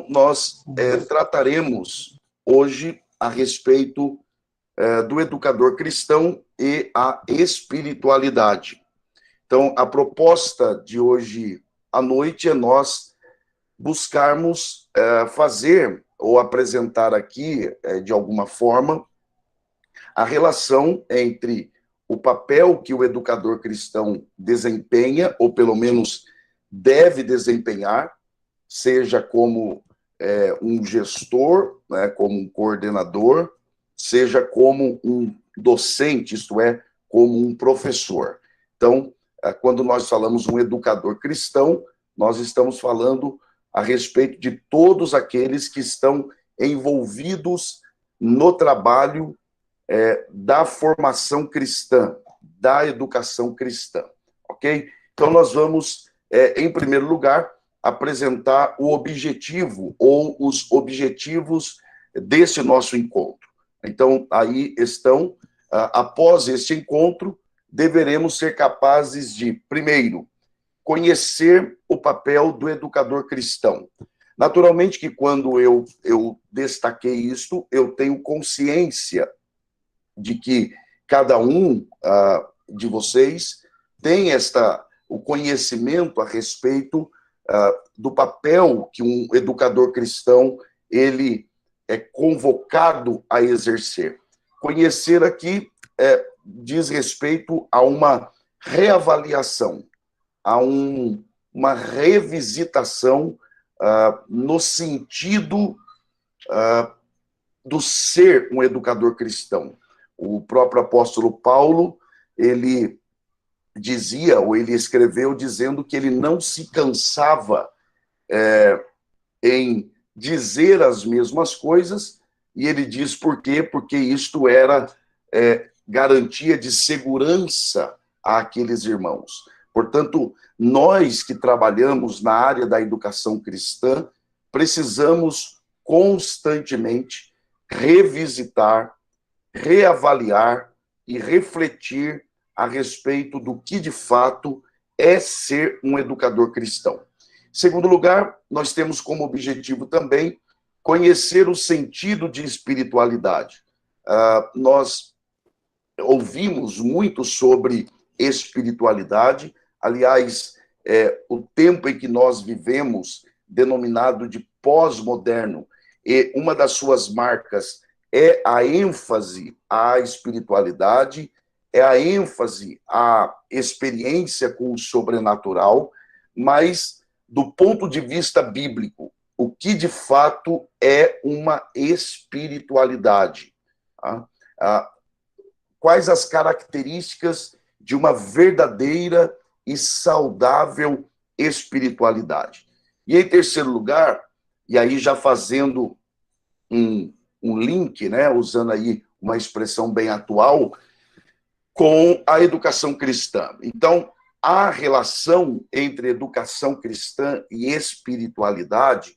Nós trataremos hoje a respeito do educador cristão e a espiritualidade. Então, a proposta de hoje à noite é nós buscarmos fazer ou apresentar aqui, de alguma forma, a relação entre o papel que o educador cristão desempenha, ou pelo menos deve desempenhar, seja como um gestor, né, como um coordenador, seja como um docente, isto é, como um professor. Então, quando nós falamos um educador cristão, nós estamos falando a respeito de todos aqueles que estão envolvidos no trabalho da formação cristã, da educação cristã, ok? Então, nós vamos, em primeiro lugar, apresentar o objetivo ou os objetivos desse nosso encontro. Então, aí estão, após este encontro, deveremos ser capazes de, primeiro, conhecer o papel do educador cristão. Naturalmente que quando eu destaquei isto, eu tenho consciência de que cada um de vocês tem o conhecimento a respeito do papel que um educador cristão ele é convocado a exercer. Conhecer aqui diz respeito a uma reavaliação, a uma revisitação no sentido do ser um educador cristão. O próprio apóstolo Paulo, ele dizia, ou ele escreveu dizendo que ele não se cansava em dizer as mesmas coisas, e ele diz por quê? Porque isto era garantia de segurança àqueles irmãos. Portanto, nós que trabalhamos na área da educação cristã, precisamos constantemente revisitar, reavaliar e refletir a respeito do que, de fato, é ser um educador cristão. Em segundo lugar, nós temos como objetivo também conhecer o sentido de espiritualidade. Nós ouvimos muito sobre espiritualidade, aliás, o tempo em que nós vivemos, denominado de pós-moderno, e uma das suas marcas é a ênfase à espiritualidade, é a ênfase à experiência com o sobrenatural, mas, do ponto de vista bíblico, o que de fato é uma espiritualidade? Quais as características de uma verdadeira e saudável espiritualidade? E, em terceiro lugar, e aí já fazendo um link, né, usando aí uma expressão bem atual, com a educação cristã. Então, a relação entre educação cristã e espiritualidade,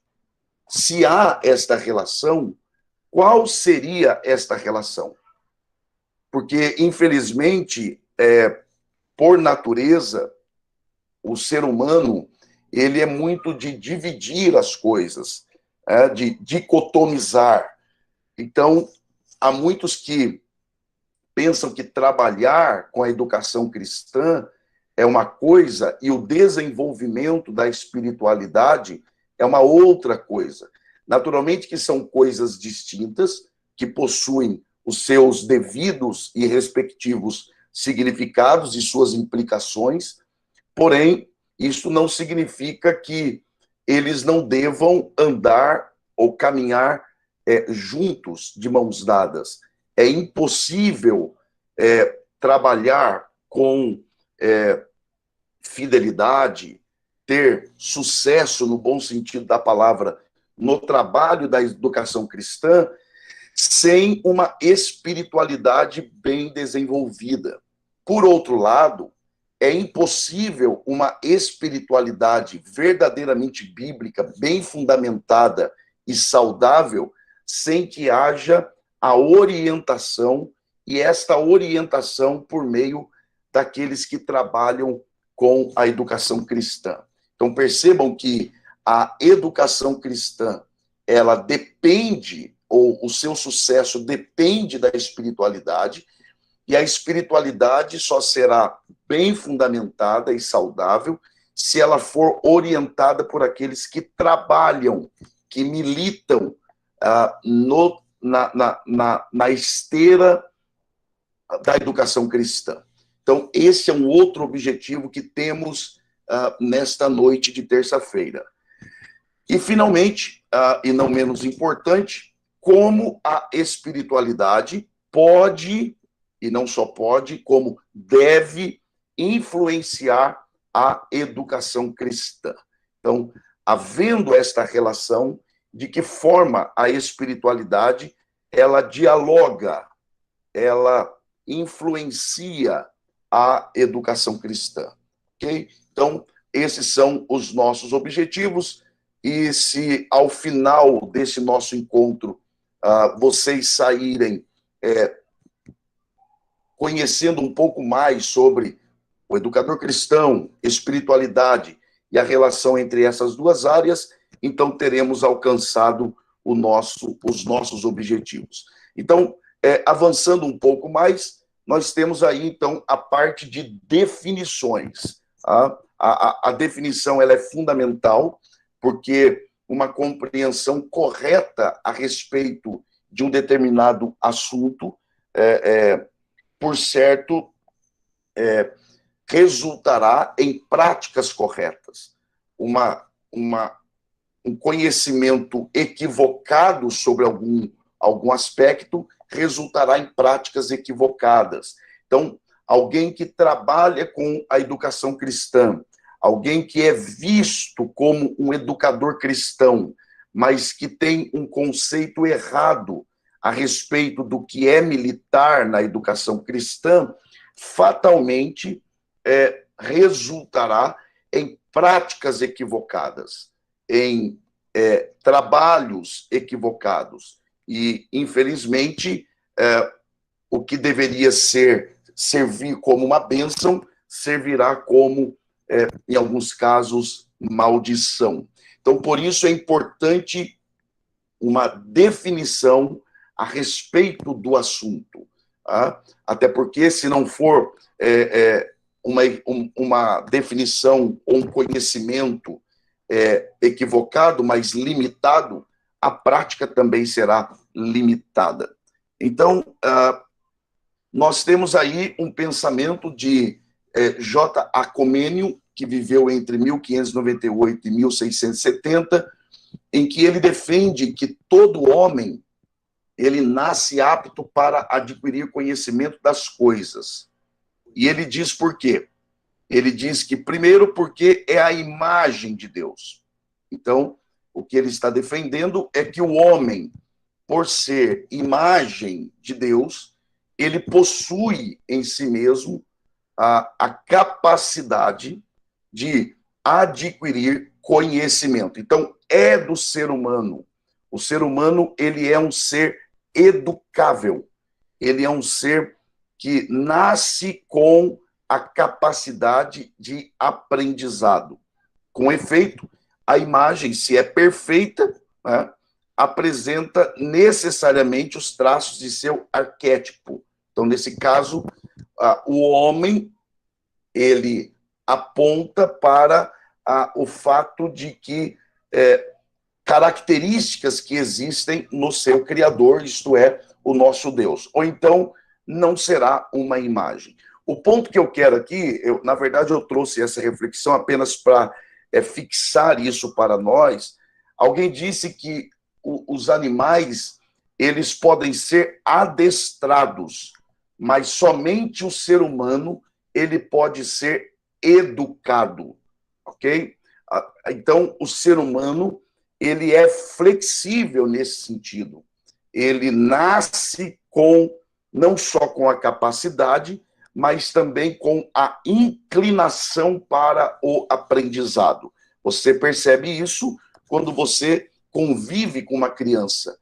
se há esta relação, qual seria esta relação? Porque, infelizmente, por natureza, o ser humano ele é muito de dividir as coisas, de dicotomizar. Então, há muitos que pensam que trabalhar com a educação cristã é uma coisa e o desenvolvimento da espiritualidade é uma outra coisa. Naturalmente que são coisas distintas, que possuem os seus devidos e respectivos significados e suas implicações, porém, isso não significa que eles não devam andar ou caminhar juntos, de mãos dadas. É impossível trabalhar com fidelidade, ter sucesso, no bom sentido da palavra, no trabalho da educação cristã, sem uma espiritualidade bem desenvolvida. Por outro lado, é impossível uma espiritualidade verdadeiramente bíblica, bem fundamentada e saudável, sem que haja a orientação, e esta orientação por meio daqueles que trabalham com a educação cristã. Então, percebam que a educação cristã ela depende, ou o seu sucesso depende da espiritualidade, e a espiritualidade só será bem fundamentada e saudável se ela for orientada por aqueles que trabalham, que militam na esteira da educação cristã. Então, esse é um outro objetivo que temos nesta noite de terça-feira. E, finalmente, e não menos importante, como a espiritualidade pode, e não só pode, como deve influenciar a educação cristã. Então, havendo esta relação, de que forma a espiritualidade ela dialoga, ela influencia a educação cristã, ok? Então, esses são os nossos objetivos, e se ao final desse nosso encontro vocês saírem conhecendo um pouco mais sobre o educador cristão, espiritualidade e a relação entre essas duas áreas, então teremos alcançado os nossos objetivos. Então, avançando um pouco mais, nós temos aí, então, a parte de definições. A definição ela é fundamental, porque uma compreensão correta a respeito de um determinado assunto, por certo, resultará em práticas corretas. Um conhecimento equivocado sobre algum aspecto resultará em práticas equivocadas. Então, alguém que trabalha com a educação cristã, alguém que é visto como um educador cristão, mas que tem um conceito errado a respeito do que é militar na educação cristã, fatalmente resultará em práticas equivocadas, em trabalhos equivocados. E, infelizmente, o que deveria servir como uma bênção, servirá como, em alguns casos, maldição. Então, por isso é importante uma definição a respeito do assunto. Tá? Até porque, se não for uma definição ou um conhecimento equivocado, mas limitado, a prática também será limitada. Então, nós temos aí um pensamento de J. Acomênio, que viveu entre 1598 e 1670, em que ele defende que todo homem ele nasce apto para adquirir conhecimento das coisas. E ele diz por quê? Ele diz que, primeiro, porque é a imagem de Deus. Então, o que ele está defendendo é que o homem, por ser imagem de Deus, ele possui em si mesmo a capacidade de adquirir conhecimento. Então, é do ser humano. O ser humano, ele é um ser educável. Ele é um ser que nasce com a capacidade de aprendizado. Com efeito, a imagem, se é perfeita, né, apresenta necessariamente os traços de seu arquétipo. Então, nesse caso, o homem, ele aponta para o fato de que características que existem no seu Criador, isto é, o nosso Deus. Ou então, não será uma imagem. O ponto que eu quero aqui, na verdade, eu trouxe essa reflexão apenas para fixar isso para nós. Alguém disse que os animais, eles podem ser adestrados, mas somente o ser humano, ele pode ser educado, ok? Então, o ser humano, ele é flexível nesse sentido. Ele nasce não só com a capacidade, mas também com a inclinação para o aprendizado. Você percebe isso quando você convive com uma criança.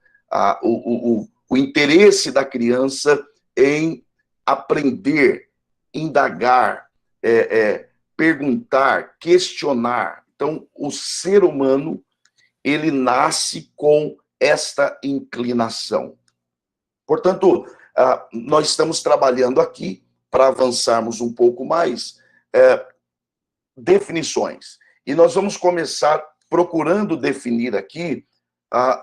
O interesse da criança em aprender, indagar, perguntar, questionar. Então, o ser humano, ele nasce com esta inclinação. Portanto, nós estamos trabalhando aqui para avançarmos um pouco mais definições. E nós vamos começar procurando definir aqui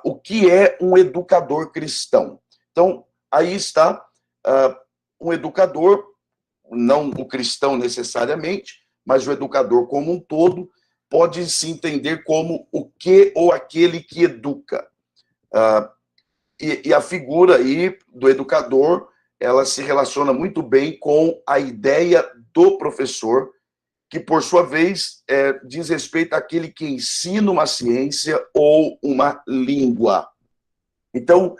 o que é um educador cristão. Então, aí está um educador, não o cristão necessariamente, mas o educador como um todo, pode se entender como o que ou aquele que educa. E a figura aí do educador, ela se relaciona muito bem com a ideia do professor, que, por sua vez, diz respeito àquele que ensina uma ciência ou uma língua. Então,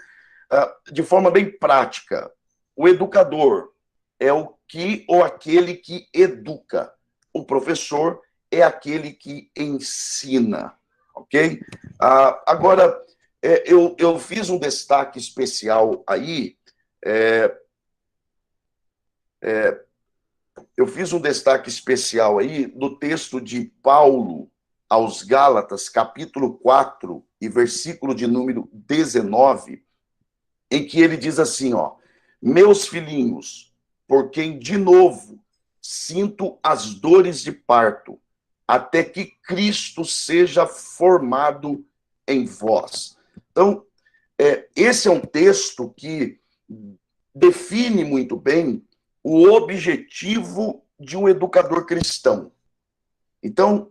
de forma bem prática, o educador é o que ou aquele que educa. O professor é aquele que ensina, ok? Agora, eu fiz um destaque especial aí, no texto de Paulo aos Gálatas, capítulo 4, e versículo de número 19, em que ele diz assim, meus filhinhos, por quem de novo sinto as dores de parto, até que Cristo seja formado em vós. Então, esse é um texto que define muito bem o objetivo de um educador cristão. Então,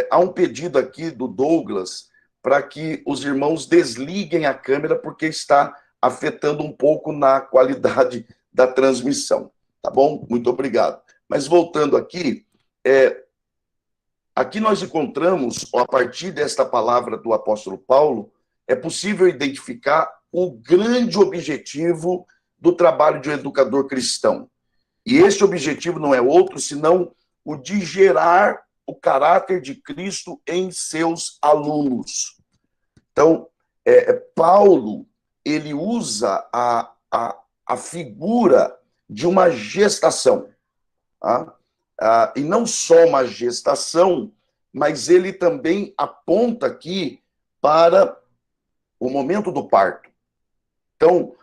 há um pedido aqui do Douglas para que os irmãos desliguem a câmera, porque está afetando um pouco na qualidade da transmissão. Tá bom? Muito obrigado. Mas voltando aqui, aqui nós encontramos, a partir desta palavra do apóstolo Paulo, é possível identificar o grande objetivo do trabalho de um educador cristão. E este objetivo não é outro, senão o de gerar o caráter de Cristo em seus alunos. Então, Paulo, ele usa a figura de uma gestação. E não só uma gestação, mas ele também aponta aqui para o momento do parto. Então,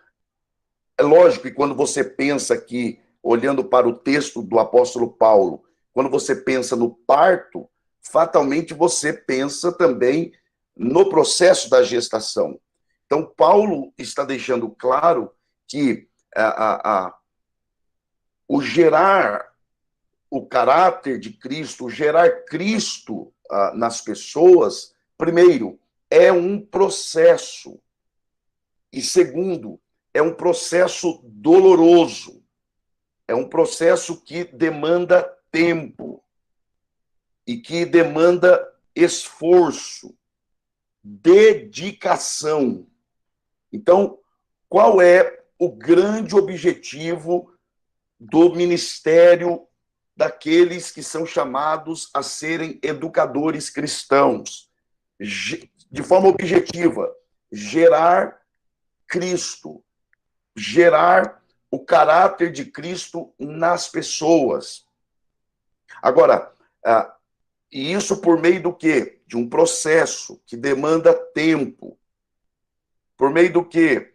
é lógico que quando você pensa que, olhando para o texto do apóstolo Paulo, quando você pensa no parto, fatalmente você pensa também no processo da gestação. Então, Paulo está deixando claro que o gerar o caráter de Cristo, gerar Cristo nas pessoas, primeiro, é um processo. E segundo, é um processo doloroso. É um processo que demanda tempo e que demanda esforço, dedicação. Então, qual é o grande objetivo do ministério daqueles que são chamados a serem educadores cristãos? De forma objetiva, gerar Cristo, gerar o caráter de Cristo nas pessoas. Agora, e isso por meio do quê? De um processo que demanda tempo. Por meio do quê?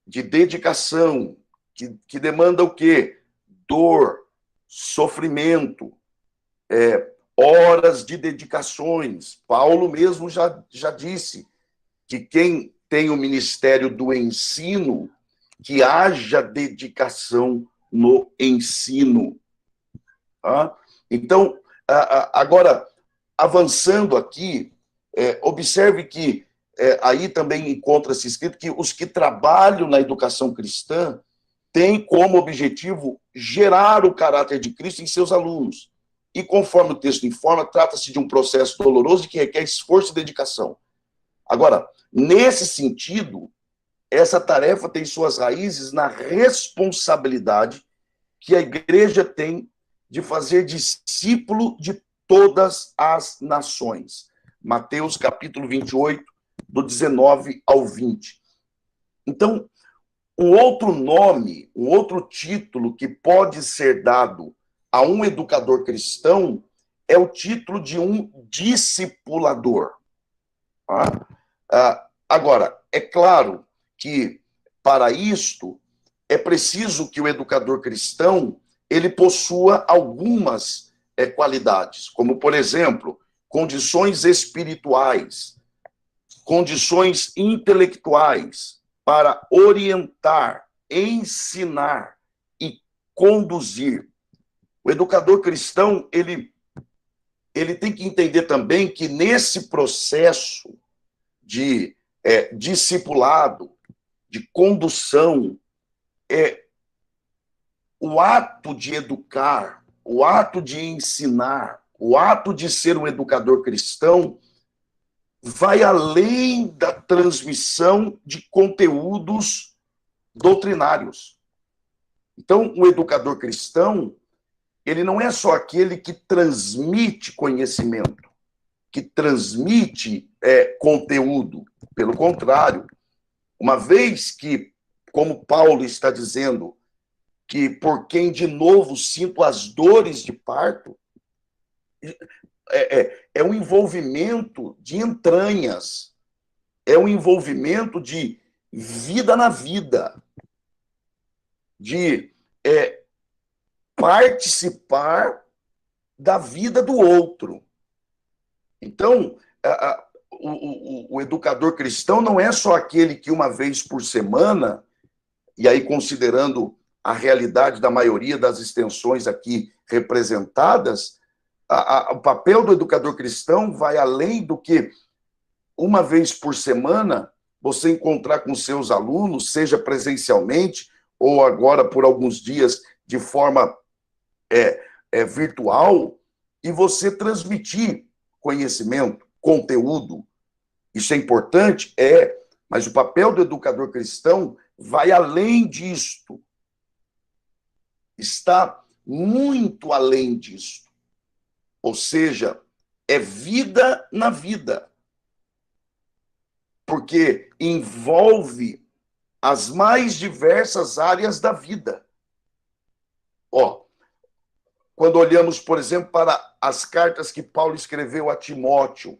De dedicação, que demanda o quê? Dor, sofrimento, horas de dedicações. Paulo mesmo já disse que quem tem o ministério do ensino, que haja dedicação no ensino. Então, agora, avançando aqui, observe que aí também encontra-se escrito que os que trabalham na educação cristã têm como objetivo gerar o caráter de Cristo em seus alunos. E conforme o texto informa, trata-se de um processo doloroso que requer esforço e dedicação. Agora, nesse sentido, essa tarefa tem suas raízes na responsabilidade que a igreja tem de fazer discípulo de todas as nações. Mateus capítulo 28, do 19 ao 20. Então, um outro nome, um outro título que pode ser dado a um educador cristão é o título de um discipulador. Agora, é claro que, para isto, é preciso que o educador cristão ele possua algumas qualidades, como, por exemplo, condições espirituais, condições intelectuais para orientar, ensinar e conduzir. O educador cristão, ele tem que entender também que nesse processo de discipulado, de condução, o ato de educar, o ato de ensinar, o ato de ser um educador cristão vai além da transmissão de conteúdos doutrinários. Então, o educador cristão, ele não é só aquele que transmite conhecimento, que transmite conteúdo. Pelo contrário, uma vez que, como Paulo está dizendo, que por quem de novo sinto as dores de parto, é um envolvimento de entranhas, é um envolvimento de vida na vida, de participar da vida do outro. Então, o educador cristão não é só aquele que uma vez por semana, e aí considerando a realidade da maioria das extensões aqui representadas, o papel do educador cristão vai além do que uma vez por semana você encontrar com seus alunos, seja presencialmente ou agora por alguns dias de forma virtual, e você transmitir conhecimento, conteúdo. Isso é importante? Mas o papel do educador cristão vai além disto. Está muito além disto. Ou seja, é vida na vida. Porque envolve as mais diversas áreas da vida. Quando olhamos, por exemplo, para as cartas que Paulo escreveu a Timóteo,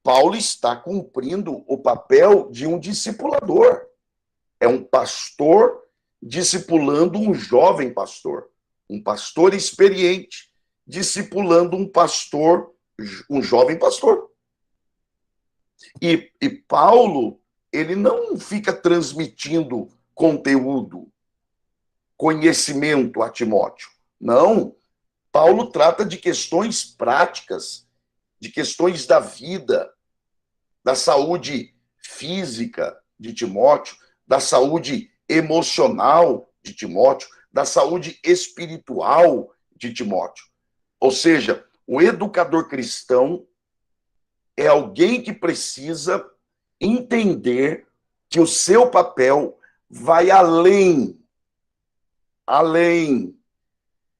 Paulo está cumprindo o papel de um discipulador. É um pastor discipulando um jovem pastor, um pastor experiente, discipulando um jovem pastor. E Paulo, ele não fica transmitindo conteúdo, conhecimento a Timóteo. Não. Paulo trata de questões práticas, de questões da vida, da saúde física de Timóteo, da saúde emocional de Timóteo, da saúde espiritual de Timóteo. Ou seja, o educador cristão é alguém que precisa entender que o seu papel vai além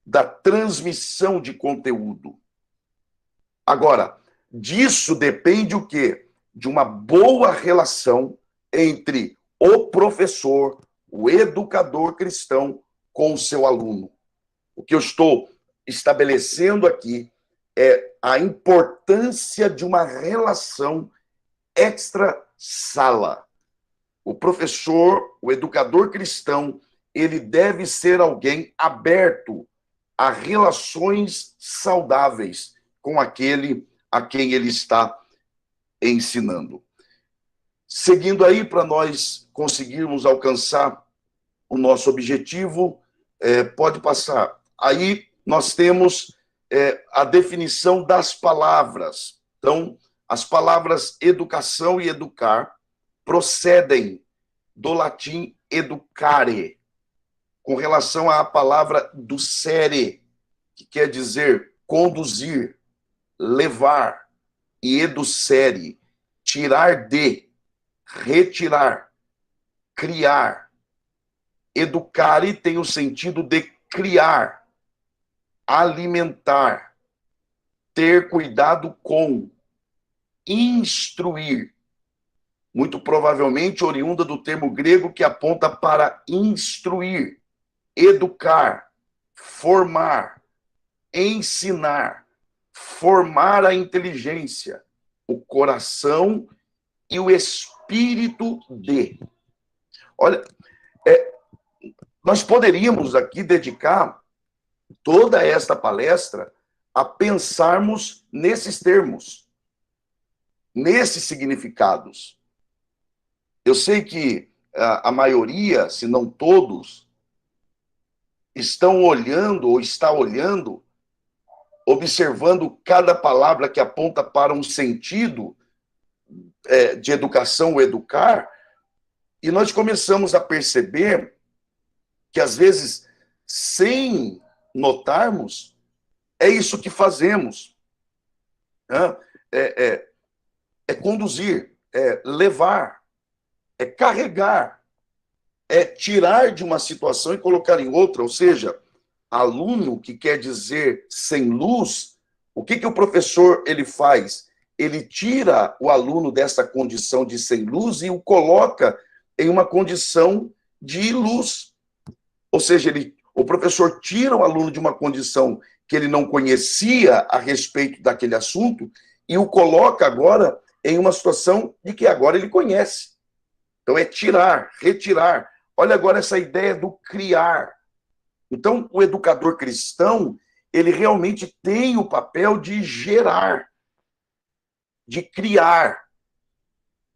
da transmissão de conteúdo. Agora, disso depende o quê? De uma boa relação entre o professor, o educador cristão, com o seu aluno. O que eu estou estabelecendo aqui é a importância de uma relação extra-sala. O professor, o educador cristão, ele deve ser alguém aberto a relações saudáveis com aquele a quem ele está ensinando. Seguindo aí, para nós conseguirmos alcançar o nosso objetivo, pode passar. Aí nós temos a definição das palavras. Então, as palavras educação e educar procedem do latim educare, com relação à palavra ducere, que quer dizer conduzir, levar, e educere, tirar de, retirar, criar. Educare tem o sentido de criar, alimentar, ter cuidado com, instruir. Muito provavelmente oriunda do termo grego que aponta para instruir, educar, formar, ensinar, formar a inteligência, o coração e o espírito espírito de. Olha, nós poderíamos aqui dedicar toda esta palestra a pensarmos nesses termos, nesses significados. Eu sei que a maioria, se não todos, estão olhando ou está olhando, observando cada palavra que aponta para um sentido de educação ou educar, e nós começamos a perceber que, às vezes, sem notarmos, é isso que fazemos. É conduzir, é levar, é carregar, é tirar de uma situação e colocar em outra. Ou seja, aluno, que quer dizer sem luz, o que o professor ele faz? Ele tira o aluno dessa condição de sem luz e o coloca em uma condição de luz. Ou seja, o professor tira o aluno de uma condição que ele não conhecia a respeito daquele assunto e o coloca agora em uma situação de que agora ele conhece. Então é tirar, retirar. Olha agora essa ideia do criar. Então, o educador cristão, ele realmente tem o papel de gerar, de criar,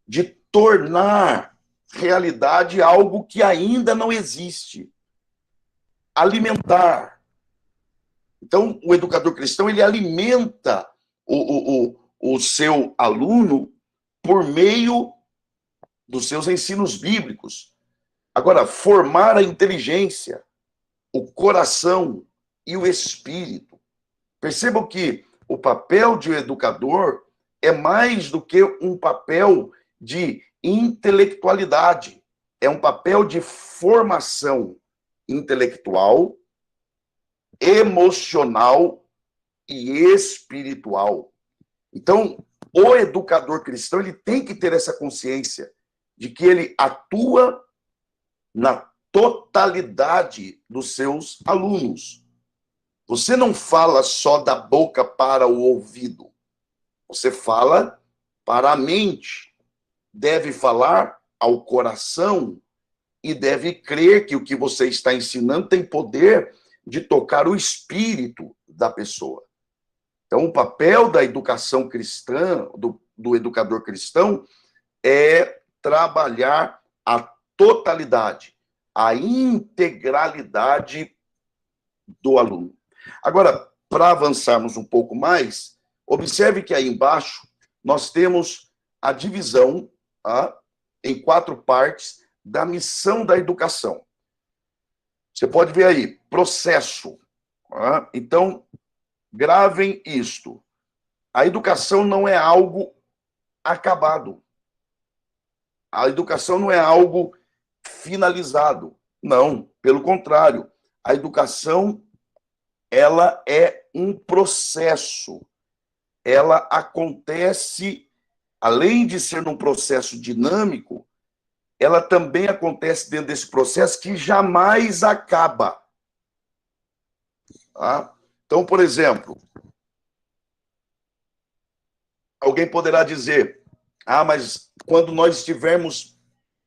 de tornar realidade algo que ainda não existe. Alimentar. Então, o educador cristão, ele alimenta o seu aluno por meio dos seus ensinos bíblicos. Agora, formar a inteligência, o coração e o espírito. Percebam que o papel de um educador é mais do que um papel de intelectualidade. É um papel de formação intelectual, emocional e espiritual. Então, o educador cristão, ele tem que ter essa consciência de que ele atua na totalidade dos seus alunos. Você não fala só da boca para o ouvido. Você fala para a mente. Deve falar ao coração e deve crer que o que você está ensinando tem poder de tocar o espírito da pessoa. Então, o papel da educação cristã, do educador cristão, é trabalhar a totalidade, a integralidade do aluno. Agora, para avançarmos um pouco mais, observe que aí embaixo nós temos a divisão em 4 partes da missão da educação. Você pode ver aí, processo. Então, gravem isto. A educação não é algo acabado. A educação não é algo finalizado. Não, pelo contrário. A educação, ela é um processo. Ela acontece, além de ser um processo dinâmico, ela também acontece dentro desse processo que jamais acaba. Então, por exemplo, alguém poderá dizer, mas quando nós estivermos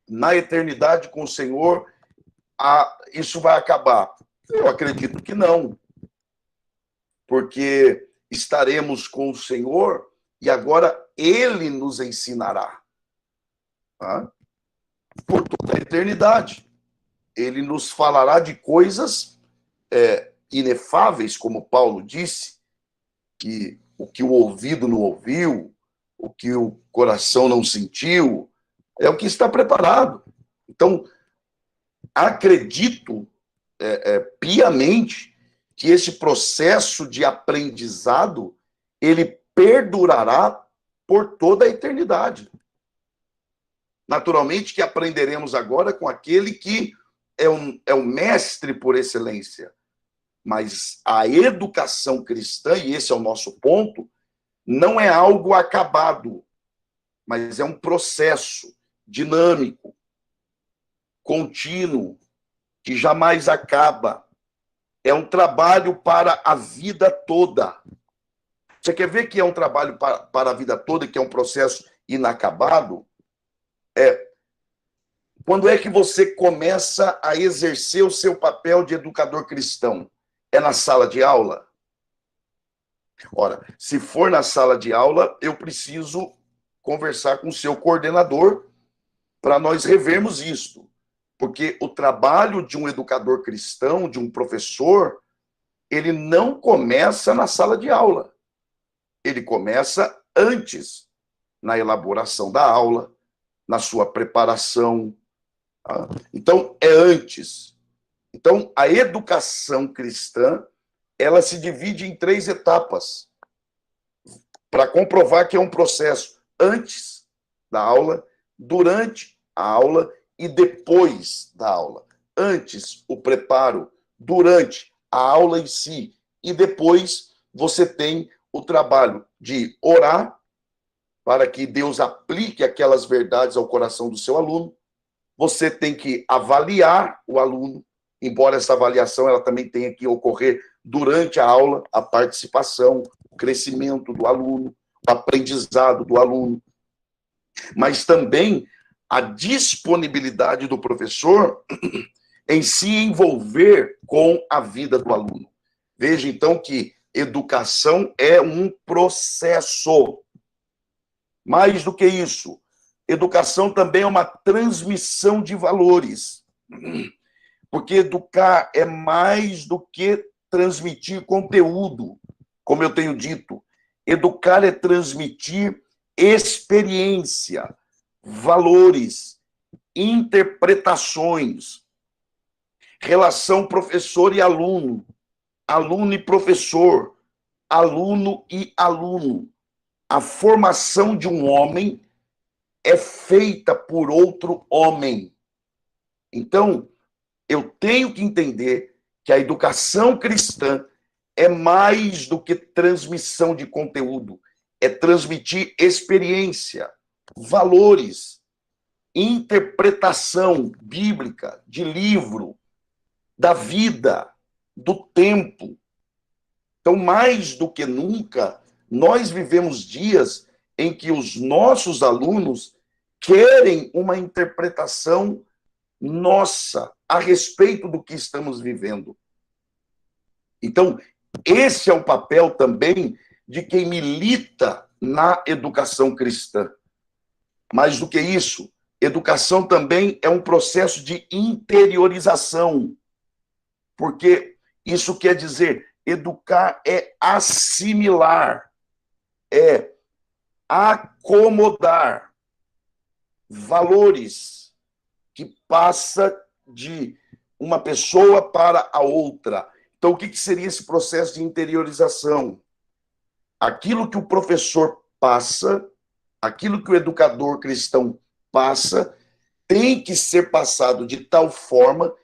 na eternidade com o Senhor, isso vai acabar. Eu acredito que não. Porque estaremos com o Senhor e agora Ele nos ensinará. Por toda a eternidade. Ele nos falará de coisas inefáveis, como Paulo disse, que o que o ouvido não ouviu, o que o coração não sentiu, é o que está preparado. Então, acredito piamente que esse processo de aprendizado, ele perdurará por toda a eternidade. Naturalmente que aprenderemos agora com aquele que é o mestre por excelência. Mas a educação cristã, e esse é o nosso ponto, não é algo acabado, mas é um processo dinâmico, contínuo, que jamais acaba. É um trabalho para a vida toda. Você quer ver que é um trabalho para a vida toda, que é um processo inacabado? Quando é que você começa a exercer o seu papel de educador cristão? É na sala de aula? Ora, se for na sala de aula, eu preciso conversar com o seu coordenador para nós revermos isto. Porque o trabalho de um educador cristão, de um professor, ele não começa na sala de aula. Ele começa antes, na elaboração da aula, na sua preparação. Então, é antes. Então, a educação cristã, ela se divide em 3 etapas, para comprovar que é um processo antes da aula, durante a aula e depois da aula. Antes, o preparo, durante a aula em si, e depois você tem o trabalho de orar para que Deus aplique aquelas verdades ao coração do seu aluno. Você tem que avaliar o aluno, embora essa avaliação ela também tenha que ocorrer durante a aula, a participação, o crescimento do aluno, o aprendizado do aluno, mas também a disponibilidade do professor em se envolver com a vida do aluno. Veja, então, que educação é um processo. Mais do que isso, educação também é uma transmissão de valores. Porque educar é mais do que transmitir conteúdo, como eu tenho dito. Educar é transmitir experiência, valores, interpretações, relação professor e aluno, aluno e professor, aluno e aluno. A formação de um homem é feita por outro homem. Então, eu tenho que entender que a educação cristã é mais do que transmissão de conteúdo, é transmitir experiência, valores, interpretação bíblica de livro, da vida, do tempo. Então, mais do que nunca, nós vivemos dias em que os nossos alunos querem uma interpretação nossa a respeito do que estamos vivendo. Então, esse é o papel também de quem milita na educação cristã. Mais do que isso, educação também é um processo de interiorização, porque isso quer dizer, educar é assimilar, é acomodar valores que passa de uma pessoa para a outra. Então, o que seria esse processo de interiorização? Aquilo que o professor passa, aquilo que o educador cristão passa, tem que ser passado de tal forma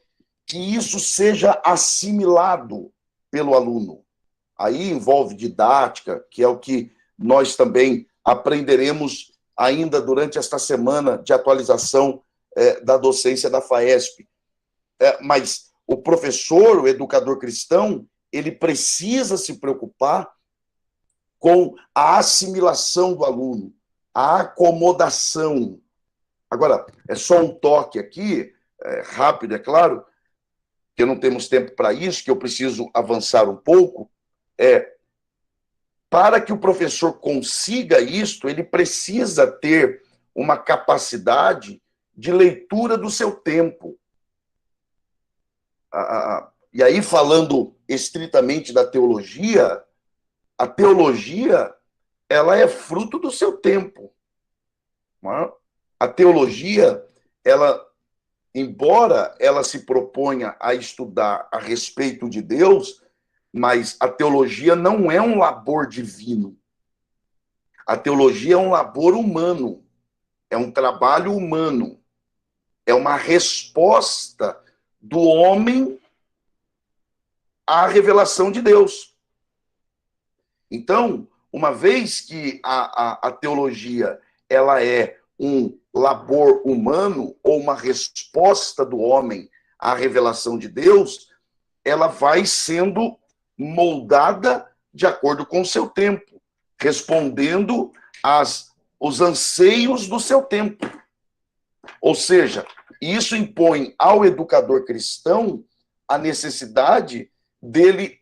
que isso seja assimilado pelo aluno. Aí envolve didática, que é o que nós também aprenderemos ainda durante esta semana de atualização da docência da FAESP. Mas o professor, o educador cristão, ele precisa se preocupar com a assimilação do aluno, a acomodação. Agora, é só um toque aqui, rápido, é claro, que não temos tempo para isso, que eu preciso avançar um pouco, para que o professor consiga isto, ele precisa ter uma capacidade de leitura do seu tempo. E aí, falando estritamente da teologia, a teologia, ela é fruto do seu tempo. A teologia, ela, embora ela se proponha a estudar a respeito de Deus, mas a teologia não é um labor divino. A teologia é um labor humano, é um trabalho humano, é uma resposta do homem à revelação de Deus. Então, uma vez que a teologia ela é um labor humano ou uma resposta do homem à revelação de Deus, ela vai sendo moldada de acordo com o seu tempo, respondendo aos anseios do seu tempo. Ou seja, isso impõe ao educador cristão a necessidade dele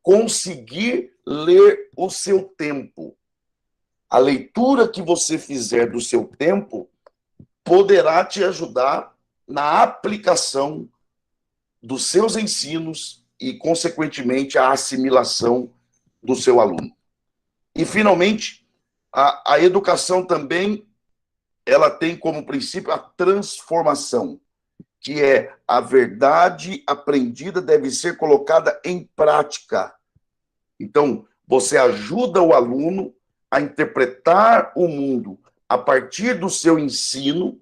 conseguir ler o seu tempo. A leitura que você fizer do seu tempo poderá te ajudar na aplicação dos seus ensinos e, consequentemente, a assimilação do seu aluno. E, finalmente, a educação também ela tem como princípio a transformação, que é a verdade aprendida deve ser colocada em prática. Então, você ajuda o aluno a interpretar o mundo a partir do seu ensino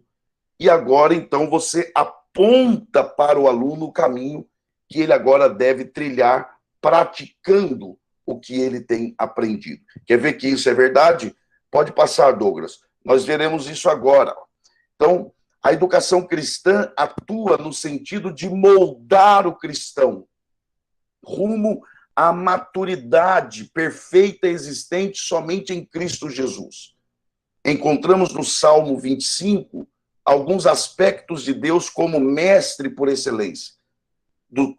e agora, então, você aponta para o aluno o caminho que ele agora deve trilhar praticando o que ele tem aprendido. Quer ver que isso é verdade? Pode passar, Douglas. Nós veremos isso agora. Então, a educação cristã atua no sentido de moldar o cristão rumo à maturidade perfeita existente somente em Cristo Jesus. Encontramos no Salmo 25 alguns aspectos de Deus como mestre por excelência,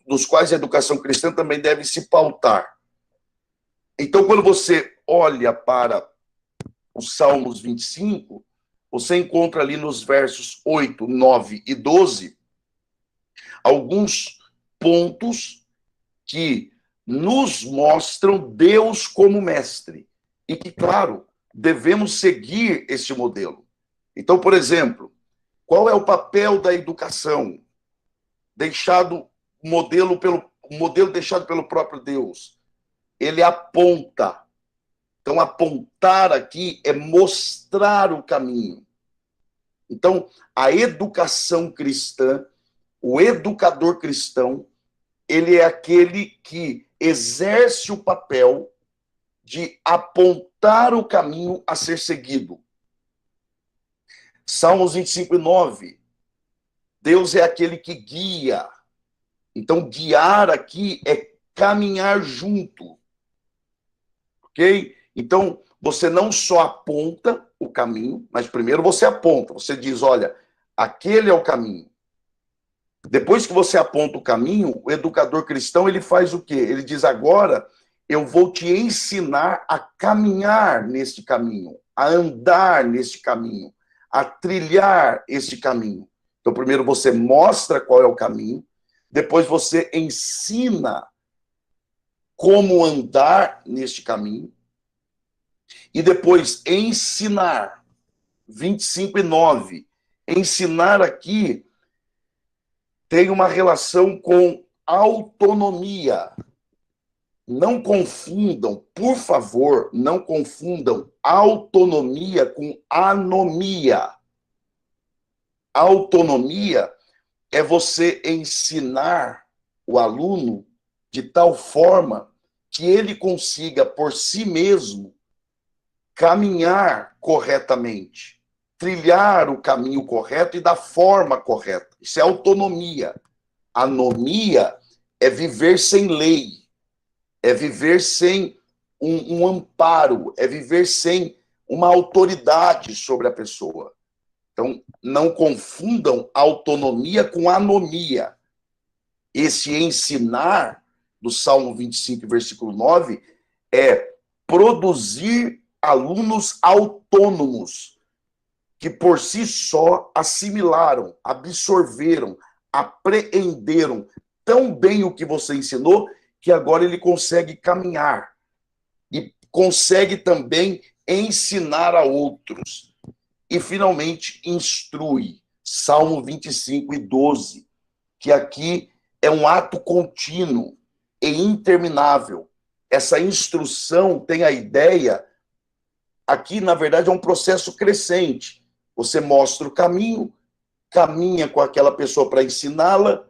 dos quais a educação cristã também deve se pautar. Então, quando você olha para os Salmos 25, você encontra ali nos versos 8, 9 e 12 alguns pontos que nos mostram Deus como mestre e que, claro, devemos seguir esse modelo. Então, por exemplo, qual é o papel da educação o modelo deixado pelo próprio Deus? Ele aponta. Então, apontar aqui é mostrar o caminho. Então, a educação cristã, o educador cristão, ele é aquele que exerce o papel de apontar o caminho a ser seguido. Salmos 25 e 9. Deus é aquele que guia. Então, guiar aqui é caminhar junto. Ok? Então, você não só aponta o caminho, mas primeiro você aponta. Você diz, olha, aquele é o caminho. Depois que você aponta o caminho, o educador cristão, ele faz o quê? Ele diz, agora eu vou te ensinar a caminhar neste caminho, a andar neste caminho, a trilhar este caminho. Então, primeiro você mostra qual é o caminho, depois você ensina como andar neste caminho, e depois ensinar, 25 e 9. Ensinar aqui tem uma relação com autonomia. Não confundam, por favor, não confundam autonomia com anomia. Autonomia é você ensinar o aluno de tal forma que ele consiga, por si mesmo, caminhar corretamente, trilhar o caminho correto e da forma correta. Isso é autonomia. Anomia é viver sem lei, é viver sem um amparo, é viver sem uma autoridade sobre a pessoa. Então, não confundam autonomia com anomia. Esse ensinar, do Salmo 25, versículo 9, é produzir alunos autônomos, que por si só assimilaram, absorveram, apreenderam tão bem o que você ensinou, que agora ele consegue caminhar e consegue também ensinar a outros. E, finalmente, instrui. Salmo 25 e 12, que aqui é um ato contínuo e interminável. Essa instrução tem a ideia, aqui, na verdade, é um processo crescente. Você mostra o caminho, caminha com aquela pessoa para ensiná-la,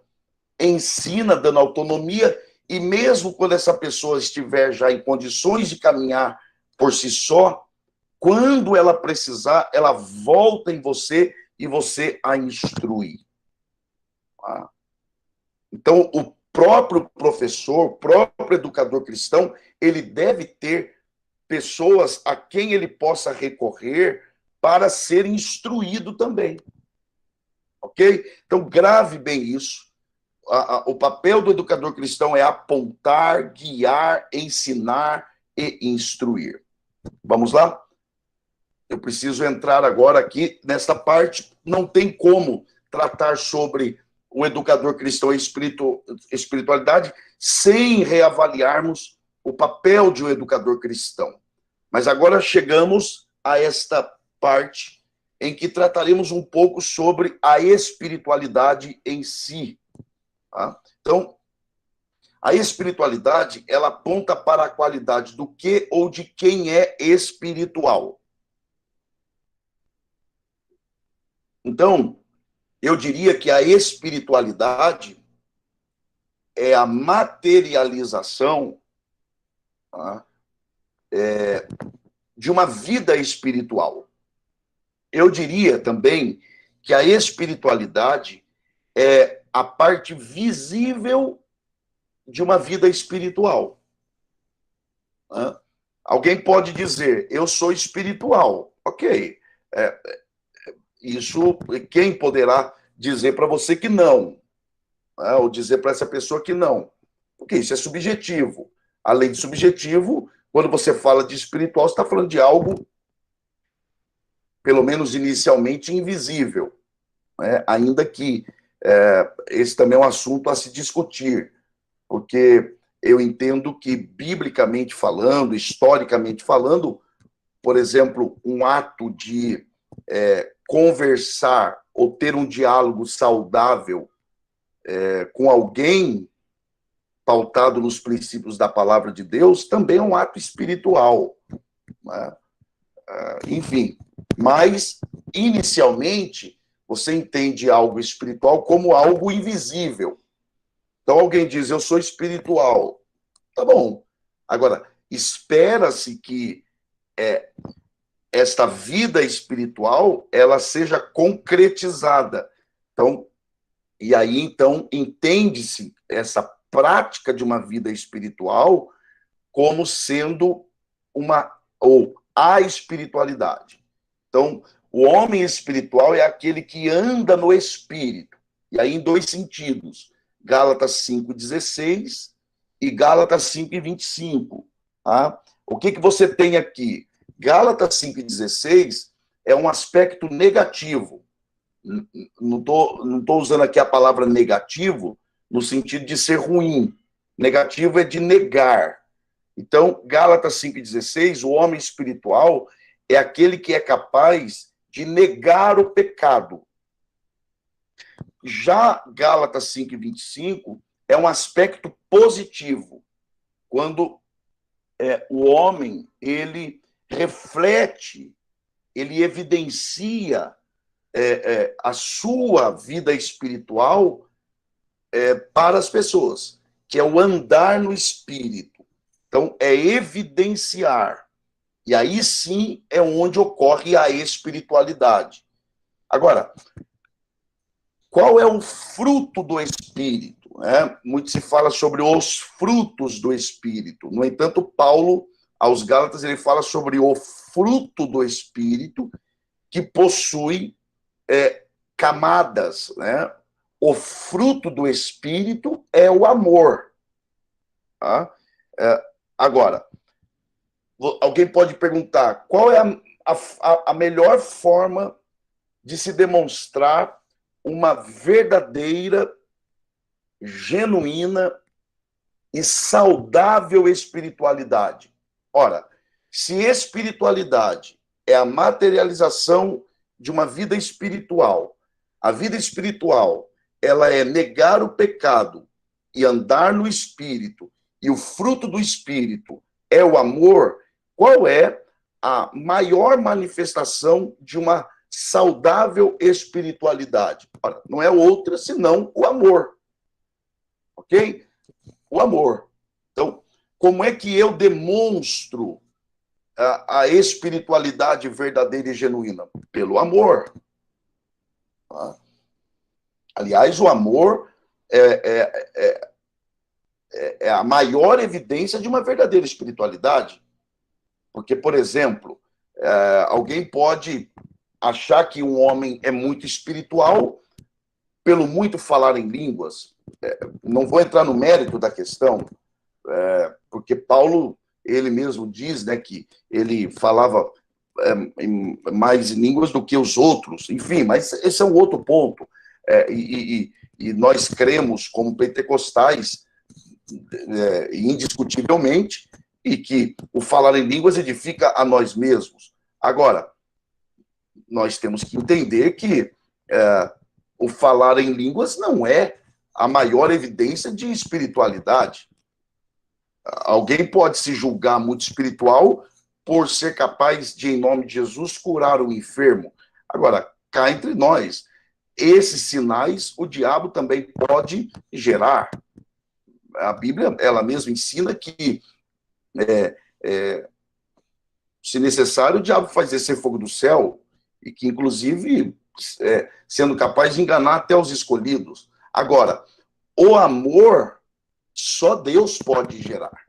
ensina dando autonomia, e mesmo quando essa pessoa estiver já em condições de caminhar por si só, quando ela precisar, ela volta em você e você a instrui. Então, o próprio professor, o próprio educador cristão, ele deve ter pessoas a quem ele possa recorrer para ser instruído também. ok? Então, grave bem isso. O papel do educador cristão é apontar, guiar, ensinar e instruir. Vamos lá? Eu preciso entrar agora aqui nesta parte. Não tem como tratar sobre o educador cristão e espiritualidade sem reavaliarmos o papel de um educador cristão. Mas agora chegamos a esta parte em que trataremos um pouco sobre a espiritualidade em si. Tá? Então, a espiritualidade, ela aponta para a qualidade do que ou de quem é espiritual. Então, eu diria que a espiritualidade é a materialização, tá, de uma vida espiritual. Eu diria também que a espiritualidade é a parte visível de uma vida espiritual. Tá? Alguém pode dizer, eu sou espiritual. Ok. Isso, quem poderá dizer para você que não? Né? Ou dizer para essa pessoa que não? Porque isso é subjetivo. Além de subjetivo, quando você fala de espiritual, você está falando de algo, pelo menos inicialmente, invisível. Né? Ainda que esse também é um assunto a se discutir, porque eu entendo que, biblicamente falando, historicamente falando, por exemplo, um ato de conversar ou ter um diálogo saudável com alguém pautado nos princípios da palavra de Deus, também é um ato espiritual. Né? Enfim, mas, inicialmente, você entende algo espiritual como algo invisível. Então, alguém diz, eu sou espiritual. Tá bom. Agora, espera-se que esta vida espiritual ela seja concretizada. Então, e aí, então, entende-se essa prática de uma vida espiritual como sendo a espiritualidade. Então, o homem espiritual é aquele que anda no espírito. E aí, em dois sentidos. Gálatas 5,16 e Gálatas 5,25. Tá? O que você tem aqui? Gálatas 5,16 é um aspecto negativo. Não estou usando aqui a palavra negativo no sentido de ser ruim. Negativo é de negar. Então, Gálatas 5,16, o homem espiritual é aquele que é capaz de negar o pecado. Já Gálatas 5,25 é um aspecto positivo, quando o homem, ele reflete, ele evidencia a sua vida espiritual para as pessoas, que é o andar no espírito. Então, é evidenciar. E aí sim é onde ocorre a espiritualidade. Agora, qual é o fruto do espírito? Muito se fala sobre os frutos do espírito. No entanto, Paulo, aos Gálatas, ele fala sobre o fruto do espírito que possui camadas, né? O fruto do espírito é o amor. Tá? Agora, alguém pode perguntar, qual é a melhor forma de se demonstrar uma verdadeira, genuína e saudável espiritualidade? Ora, se espiritualidade é a materialização de uma vida espiritual, a vida espiritual, ela é negar o pecado e andar no espírito, e o fruto do espírito é o amor, qual é a maior manifestação de uma saudável espiritualidade? Ora, não é outra senão o amor. Ok? O amor. Então, como é que eu demonstro a espiritualidade verdadeira e genuína? Pelo amor. Tá? Aliás, o amor é a maior evidência de uma verdadeira espiritualidade. Porque, por exemplo, alguém pode achar que um homem é muito espiritual, pelo muito falar em línguas, não vou entrar no mérito da questão, porque Paulo, ele mesmo diz, né, que ele falava mais línguas do que os outros, enfim, mas esse é um outro ponto. E nós cremos, como pentecostais, indiscutivelmente, e que o falar em línguas edifica a nós mesmos. Agora, nós temos que entender que o falar em línguas não é a maior evidência de espiritualidade. Alguém pode se julgar muito espiritual por ser capaz de, em nome de Jesus, curar o enfermo. Agora, cá entre nós, esses sinais o diabo também pode gerar. A Bíblia, ela mesma ensina que, se necessário, o diabo faz descer fogo do céu, e que, inclusive, sendo capaz de enganar até os escolhidos. Agora, o amor, só Deus pode gerar.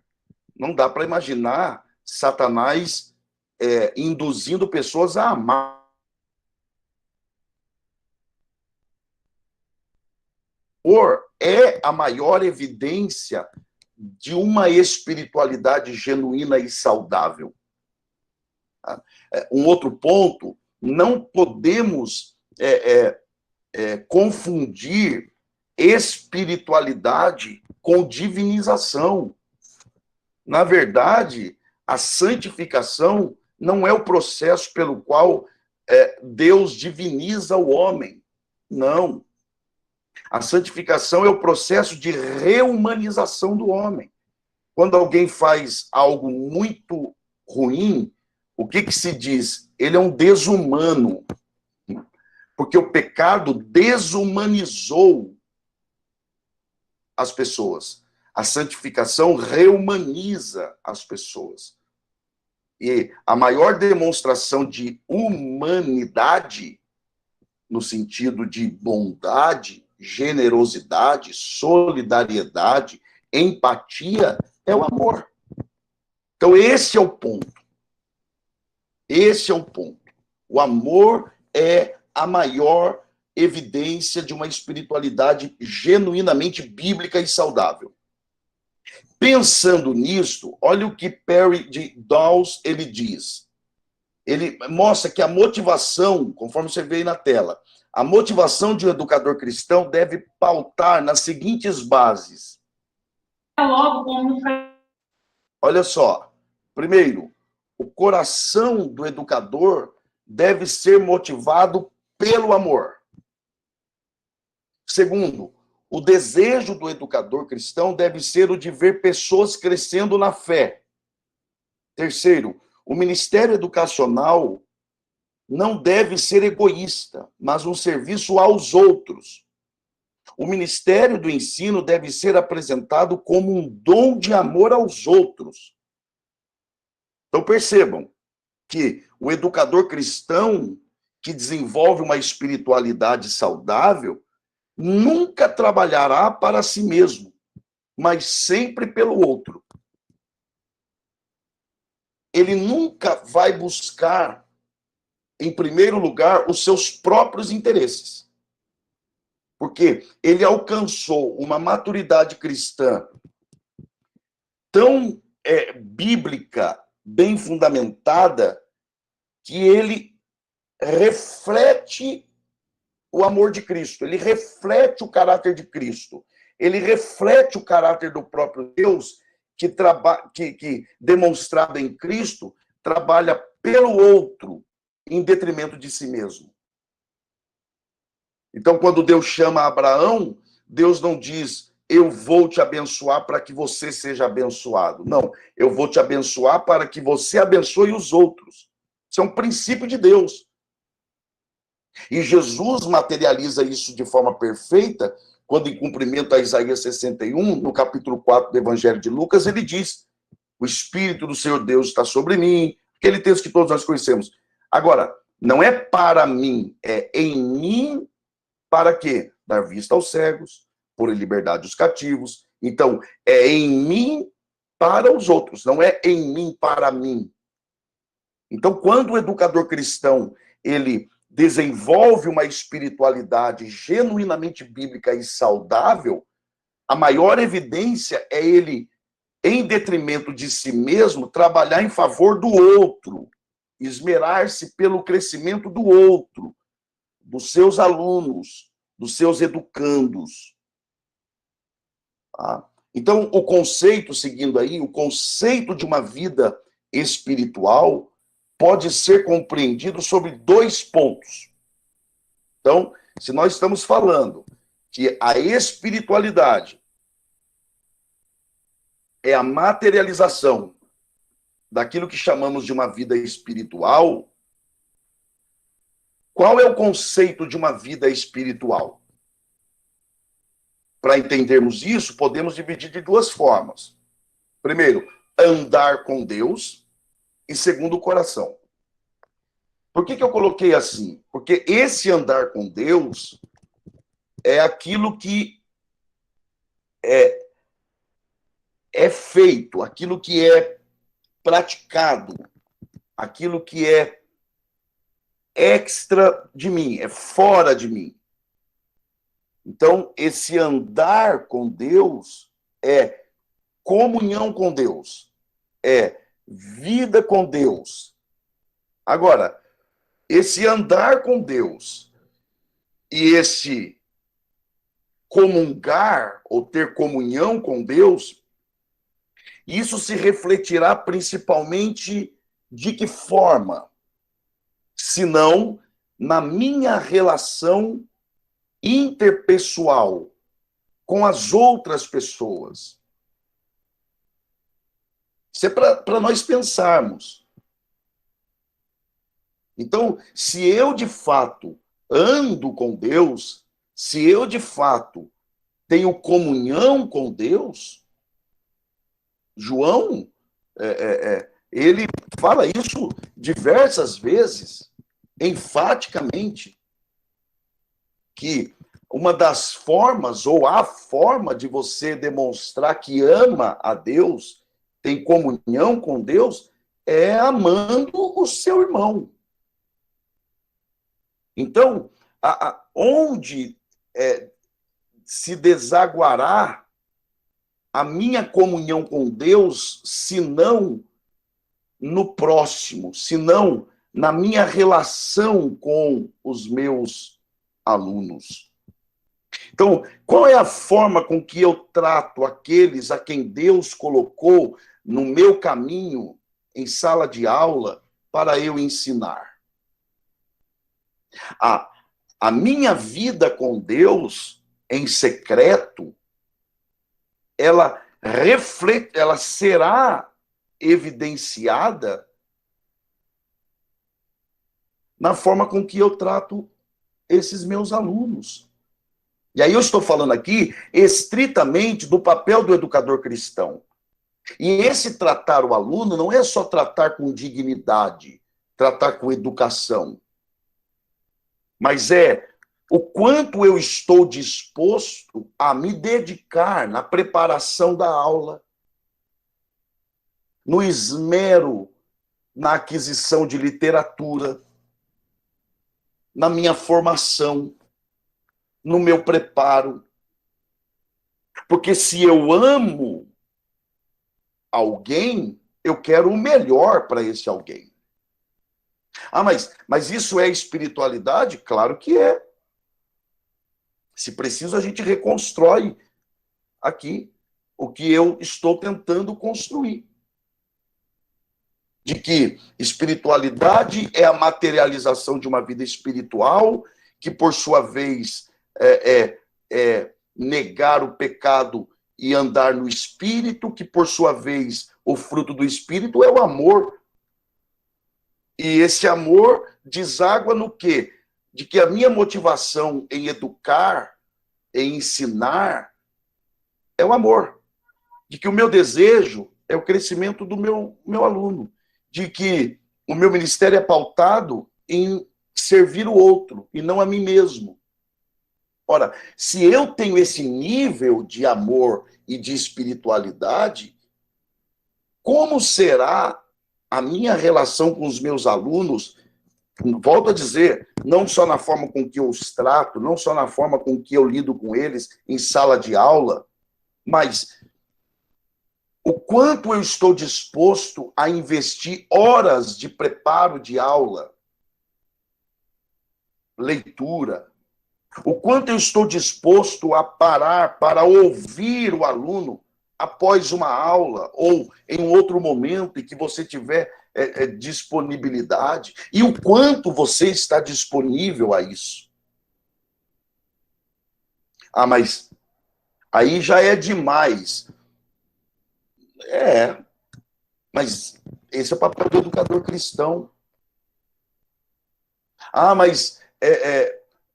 Não dá para imaginar Satanás induzindo pessoas a amar. O amor é a maior evidência de uma espiritualidade genuína e saudável. Um outro ponto, não podemos confundir espiritualidade com divinização. Na verdade, a santificação não é o processo pelo qual Deus diviniza o homem. Não. A santificação é o processo de reumanização do homem. Quando alguém faz algo muito ruim, o que se diz? Ele é um desumano. Porque o pecado desumanizou as pessoas. A santificação reumaniza as pessoas. E a maior demonstração de humanidade, no sentido de bondade, generosidade, solidariedade, empatia, é o amor. Então, esse é o ponto. Esse é o ponto. O amor é a maior evidência de uma espiritualidade genuinamente bíblica e saudável. Pensando nisso, olha o que Perry de Dawes ele diz. Ele mostra que a motivação, conforme você vê aí na tela, a motivação de um educador cristão deve pautar nas seguintes bases. Olha só. Primeiro, o coração do educador deve ser motivado pelo amor. Segundo, o desejo do educador cristão deve ser o de ver pessoas crescendo na fé. Terceiro, o ministério educacional não deve ser egoísta, mas um serviço aos outros. O ministério do ensino deve ser apresentado como um dom de amor aos outros. Então percebam que o educador cristão que desenvolve uma espiritualidade saudável nunca trabalhará para si mesmo, mas sempre pelo outro. Ele nunca vai buscar, em primeiro lugar, os seus próprios interesses. Porque ele alcançou uma maturidade cristã tão bíblica, bem fundamentada, que ele reflete o amor de Cristo, ele reflete o caráter de Cristo, ele reflete o caráter do próprio Deus, que demonstrado em Cristo, trabalha pelo outro, em detrimento de si mesmo. Então, quando Deus chama Abraão, Deus não diz, eu vou te abençoar para que você seja abençoado. Não, eu vou te abençoar para que você abençoe os outros. Isso é um princípio de Deus. E Jesus materializa isso de forma perfeita, quando, em cumprimento a Isaías 61, no capítulo 4 do Evangelho de Lucas, ele diz, o Espírito do Senhor Deus está sobre mim, aquele texto que todos nós conhecemos. Agora, não é para mim, é em mim, para quê? Dar vista aos cegos, pôr em liberdade os cativos. Então, é em mim para os outros, não é em mim para mim. Então, quando o educador cristão, ele desenvolve uma espiritualidade genuinamente bíblica e saudável, a maior evidência é ele, em detrimento de si mesmo, trabalhar em favor do outro, esmerar-se pelo crescimento do outro, dos seus alunos, dos seus educandos. Tá? Então, o conceito, seguindo aí, o conceito de uma vida espiritual pode ser compreendido sobre 2 pontos. Então, se nós estamos falando que a espiritualidade é a materialização daquilo que chamamos de uma vida espiritual, qual é o conceito de uma vida espiritual? Para entendermos isso, podemos dividir de 2 formas. Primeiro, andar com Deus, e segundo, o coração. Por que eu coloquei assim? Porque esse andar com Deus é aquilo que é feito, aquilo que é praticado, aquilo que é extra de mim, é fora de mim. Então, esse andar com Deus é comunhão com Deus, é vida com Deus. Agora, esse andar com Deus e esse comungar ou ter comunhão com Deus, isso se refletirá principalmente de que forma? Se não na minha relação interpessoal com as outras pessoas. Isso é para nós pensarmos. Então, se eu de fato ando com Deus, se eu de fato tenho comunhão com Deus, João, ele fala isso diversas vezes, enfaticamente, que uma das formas, ou a forma de você demonstrar que ama a Deus, tem comunhão com Deus, é amando o seu irmão. Então, onde se desaguará a minha comunhão com Deus, se não no próximo, se não na minha relação com os meus alunos? Então, qual é a forma com que eu trato aqueles a quem Deus colocou no meu caminho, em sala de aula, para eu ensinar? A minha vida com Deus, em secreto, ela será evidenciada na forma com que eu trato esses meus alunos. E aí eu estou falando aqui estritamente do papel do educador cristão. E esse tratar o aluno não é só tratar com dignidade, tratar com educação, mas é o quanto eu estou disposto a me dedicar na preparação da aula, no esmero na aquisição de literatura, na minha formação, no meu preparo. Porque se eu amo alguém, eu quero o melhor para esse alguém. Mas isso é espiritualidade? Claro que é. Se preciso, a gente reconstrói aqui o que eu estou tentando construir. De que espiritualidade é a materialização de uma vida espiritual, que, por sua vez, é negar o pecado e andar no Espírito, que, por sua vez, o fruto do Espírito é o amor. E esse amor deságua no quê? De que a minha motivação em educar, em ensinar, é o amor. De que o meu desejo é o crescimento do meu aluno. De que o meu ministério é pautado em servir o outro e não a mim mesmo. Ora, se eu tenho esse nível de amor e de espiritualidade, como será a minha relação com os meus alunos Volto a dizer, não só na forma com que eu os trato, não só na forma com que eu lido com eles em sala de aula, mas o quanto eu estou disposto a investir horas de preparo de aula, leitura, o quanto eu estou disposto a parar para ouvir o aluno após uma aula ou em um outro momento em que você tiver disponibilidade, e o quanto você está disponível a isso. Ah, mas aí já é demais. Mas esse é o papel do educador cristão. Ah, mas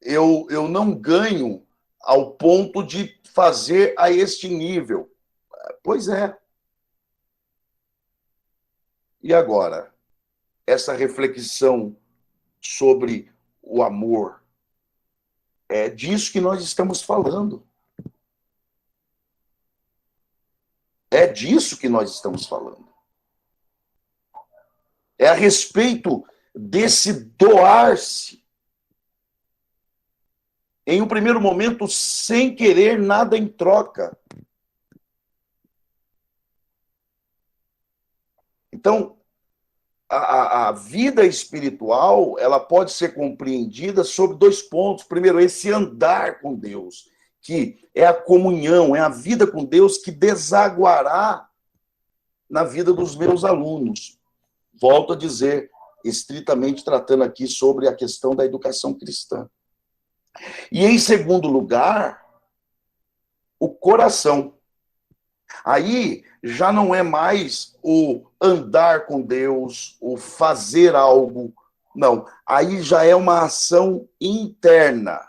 eu não ganho ao ponto de fazer a este nível. Pois é. E agora? Essa reflexão sobre o amor, é disso que nós estamos falando. É disso que nós estamos falando. É a respeito desse doar-se. Em um primeiro momento, sem querer nada em troca. Então, a vida espiritual, ela pode ser compreendida sob 2 pontos. Primeiro, esse andar com Deus, que é a comunhão, é a vida com Deus que desaguará na vida dos meus alunos. Volto a dizer, estritamente tratando aqui sobre a questão da educação cristã. E, em segundo lugar, o coração. Aí já não é mais o andar com Deus, o fazer algo. Não, aí já é uma ação interna.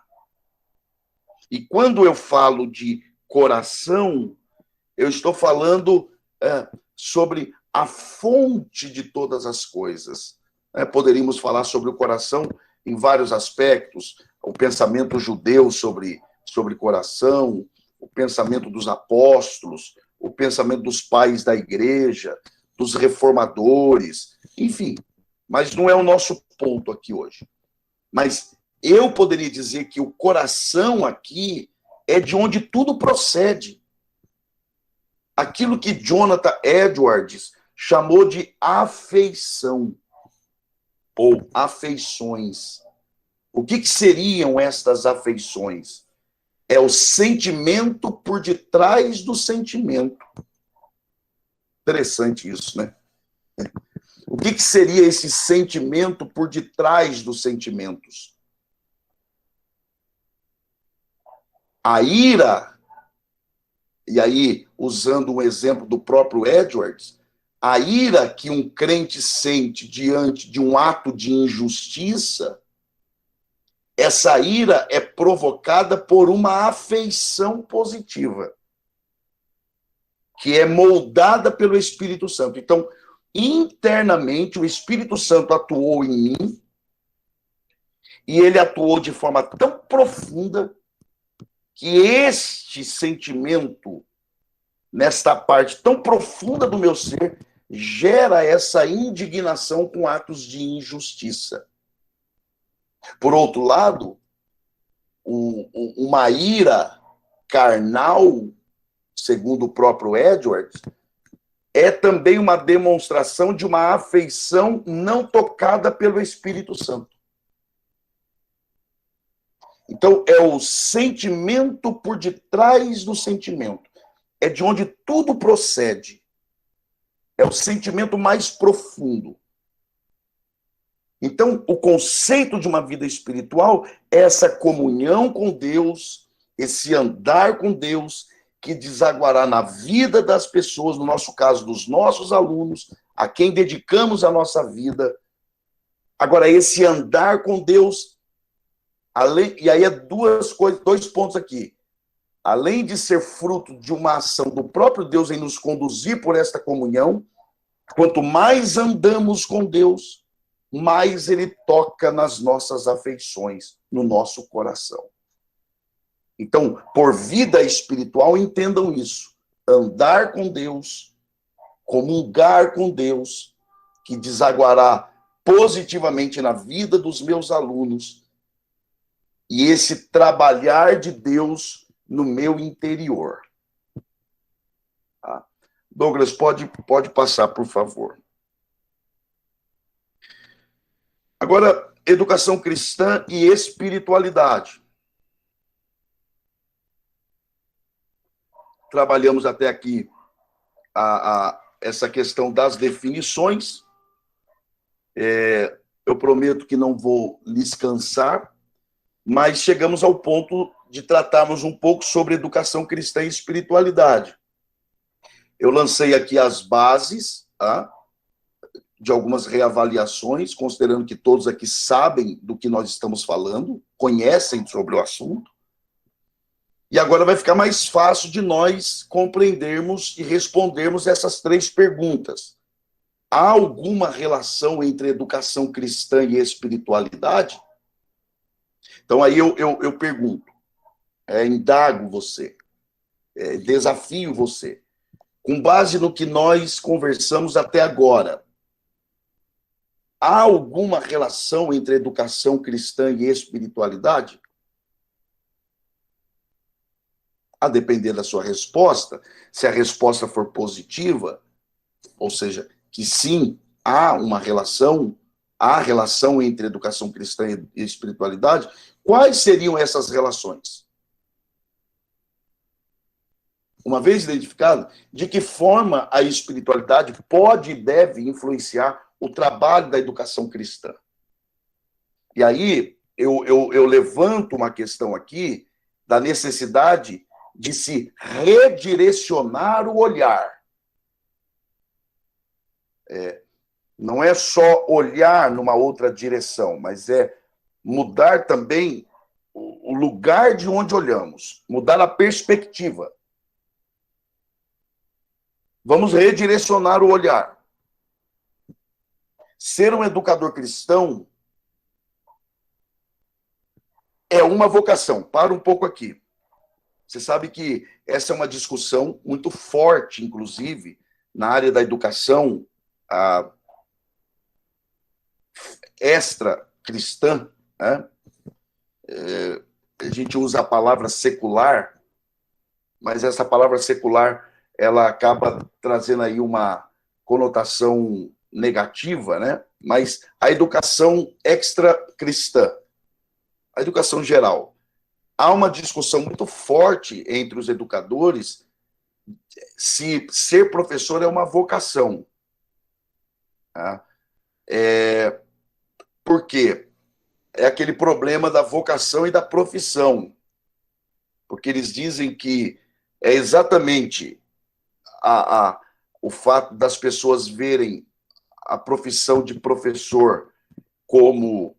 E quando eu falo de coração, eu estou falando sobre a fonte de todas as coisas. Poderíamos falar sobre o coração em vários aspectos, o pensamento judeu sobre coração, o pensamento dos apóstolos, o pensamento dos pais da igreja, dos reformadores, enfim. Mas não é o nosso ponto aqui hoje. Mas eu poderia dizer que o coração aqui é de onde tudo procede. Aquilo que Jonathan Edwards chamou de afeição, ou afeições. O que seriam estas afeições? É o sentimento por detrás do sentimento. Interessante isso, né? O que seria esse sentimento por detrás dos sentimentos? A ira, e aí, usando um exemplo do próprio Edwards, a ira que um crente sente diante de um ato de injustiça, essa ira é provocada por uma afeição positiva, que é moldada pelo Espírito Santo. Então, internamente, o Espírito Santo atuou em mim, e ele atuou de forma tão profunda que este sentimento, nesta parte tão profunda do meu ser, gera essa indignação com atos de injustiça. Por outro lado, uma ira carnal, segundo o próprio Edwards, é também uma demonstração de uma afeição não tocada pelo Espírito Santo. Então, é o sentimento por detrás do sentimento. É de onde tudo procede. É o sentimento mais profundo. Então, o conceito de uma vida espiritual é essa comunhão com Deus, esse andar com Deus, que desaguará na vida das pessoas, no nosso caso, dos nossos alunos, a quem dedicamos a nossa vida. Agora, esse andar com Deus, e aí é 2 pontos aqui. Além de ser fruto de uma ação do próprio Deus em nos conduzir por esta comunhão, quanto mais andamos com Deus, mais ele toca nas nossas afeições, no nosso coração. Então, por vida espiritual, entendam isso. Andar com Deus, comungar com Deus, que desaguará positivamente na vida dos meus alunos e esse trabalhar de Deus no meu interior. Tá? Douglas, pode passar, por favor. Agora, educação cristã e espiritualidade. Trabalhamos até aqui essa questão das definições. Eu prometo que não vou lhes cansar, mas chegamos ao ponto de tratarmos um pouco sobre educação cristã e espiritualidade. Eu lancei aqui as bases, tá, de algumas reavaliações, considerando que todos aqui sabem do que nós estamos falando, conhecem sobre o assunto. E agora vai ficar mais fácil de nós compreendermos e respondermos essas 3 perguntas. Há alguma relação entre educação cristã e espiritualidade? Então, aí eu pergunto, indago você, desafio você, com base no que nós conversamos até agora, há alguma relação entre educação cristã e espiritualidade? A depender da sua resposta, se a resposta for positiva, ou seja, que sim, há relação entre educação cristã e espiritualidade, quais seriam essas relações? Uma vez identificado, de que forma a espiritualidade pode e deve influenciar o trabalho da educação cristã? E aí, eu levanto uma questão aqui da necessidade de se redirecionar o olhar. Não é só olhar numa outra direção, mas é mudar também o lugar de onde olhamos, mudar a perspectiva. Vamos redirecionar o olhar. Ser um educador cristão é uma vocação. Para um pouco aqui. Você sabe que essa é uma discussão muito forte, inclusive, na área da educação extra-cristã, né? A gente usa a palavra secular, mas essa palavra secular, ela acaba trazendo aí uma conotação negativa, né? Mas a educação extra-cristã, a educação geral, há uma discussão muito forte entre os educadores se ser professor é uma vocação. Tá? Por quê? É aquele problema da vocação e da profissão. Porque eles dizem que é exatamente o fato das pessoas verem a profissão de professor como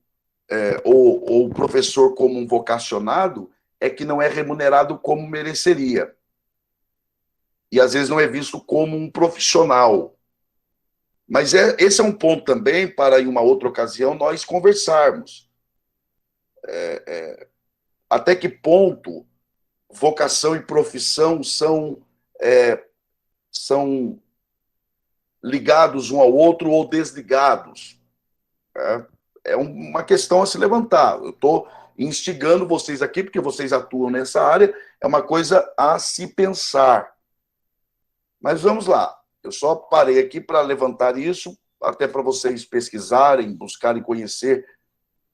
ou o professor como um vocacionado, é que não é remunerado como mereceria. E, às vezes, não é visto como um profissional. Mas esse é um ponto também para, em uma outra ocasião, nós conversarmos. Até que ponto vocação e profissão são ligados um ao outro ou desligados. É uma questão a se levantar. Eu estou instigando vocês aqui, porque vocês atuam nessa área, é uma coisa a se pensar. Mas vamos lá. Eu só parei aqui para levantar isso, até para vocês pesquisarem, buscarem conhecer,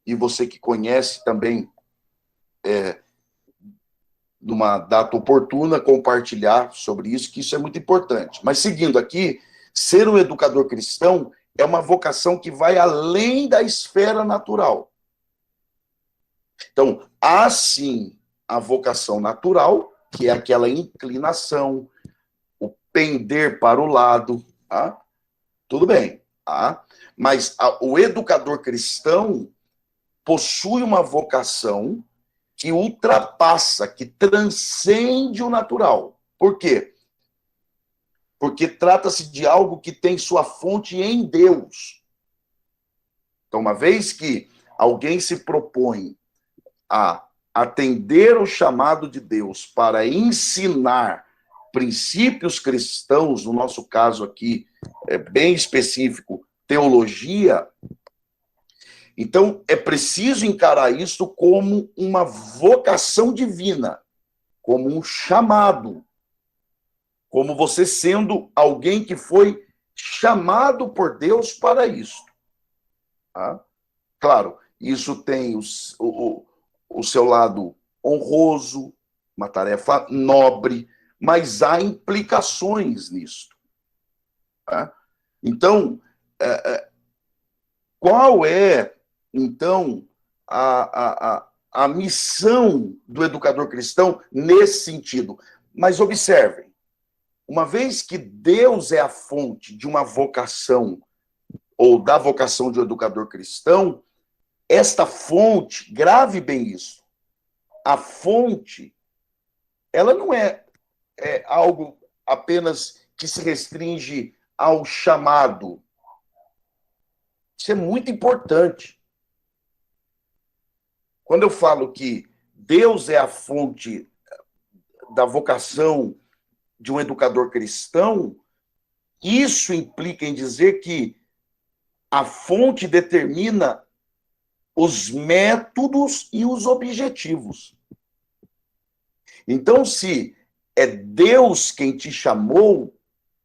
e você que conhece também, numa data oportuna, compartilhar sobre isso, que isso é muito importante. Mas seguindo aqui, ser um educador cristão é uma vocação que vai além da esfera natural. Então, há sim a vocação natural, que é aquela inclinação, o pender para o lado, tá? Tudo bem, tá? Mas o educador cristão possui uma vocação que ultrapassa, que transcende o natural. Por quê? Porque trata-se de algo que tem sua fonte em Deus. Então, uma vez que alguém se propõe a atender o chamado de Deus para ensinar princípios cristãos, no nosso caso aqui, bem específico, teologia, Então, é preciso encarar isso como uma vocação divina, como um chamado, como você sendo alguém que foi chamado por Deus para isso. Tá? Claro, isso tem o seu lado honroso, uma tarefa nobre, mas há implicações nisso. Tá? Então, qual é, então, a missão do educador cristão nesse sentido? Mas observem, uma vez que Deus é a fonte de uma vocação, ou da vocação de um educador cristão, esta fonte, grave bem isso, a fonte, ela não é algo apenas que se restringe ao chamado. Isso é muito importante. Quando eu falo que Deus é a fonte da vocação de um educador cristão, isso implica em dizer que a fonte determina os métodos e os objetivos. Então, se é Deus quem te chamou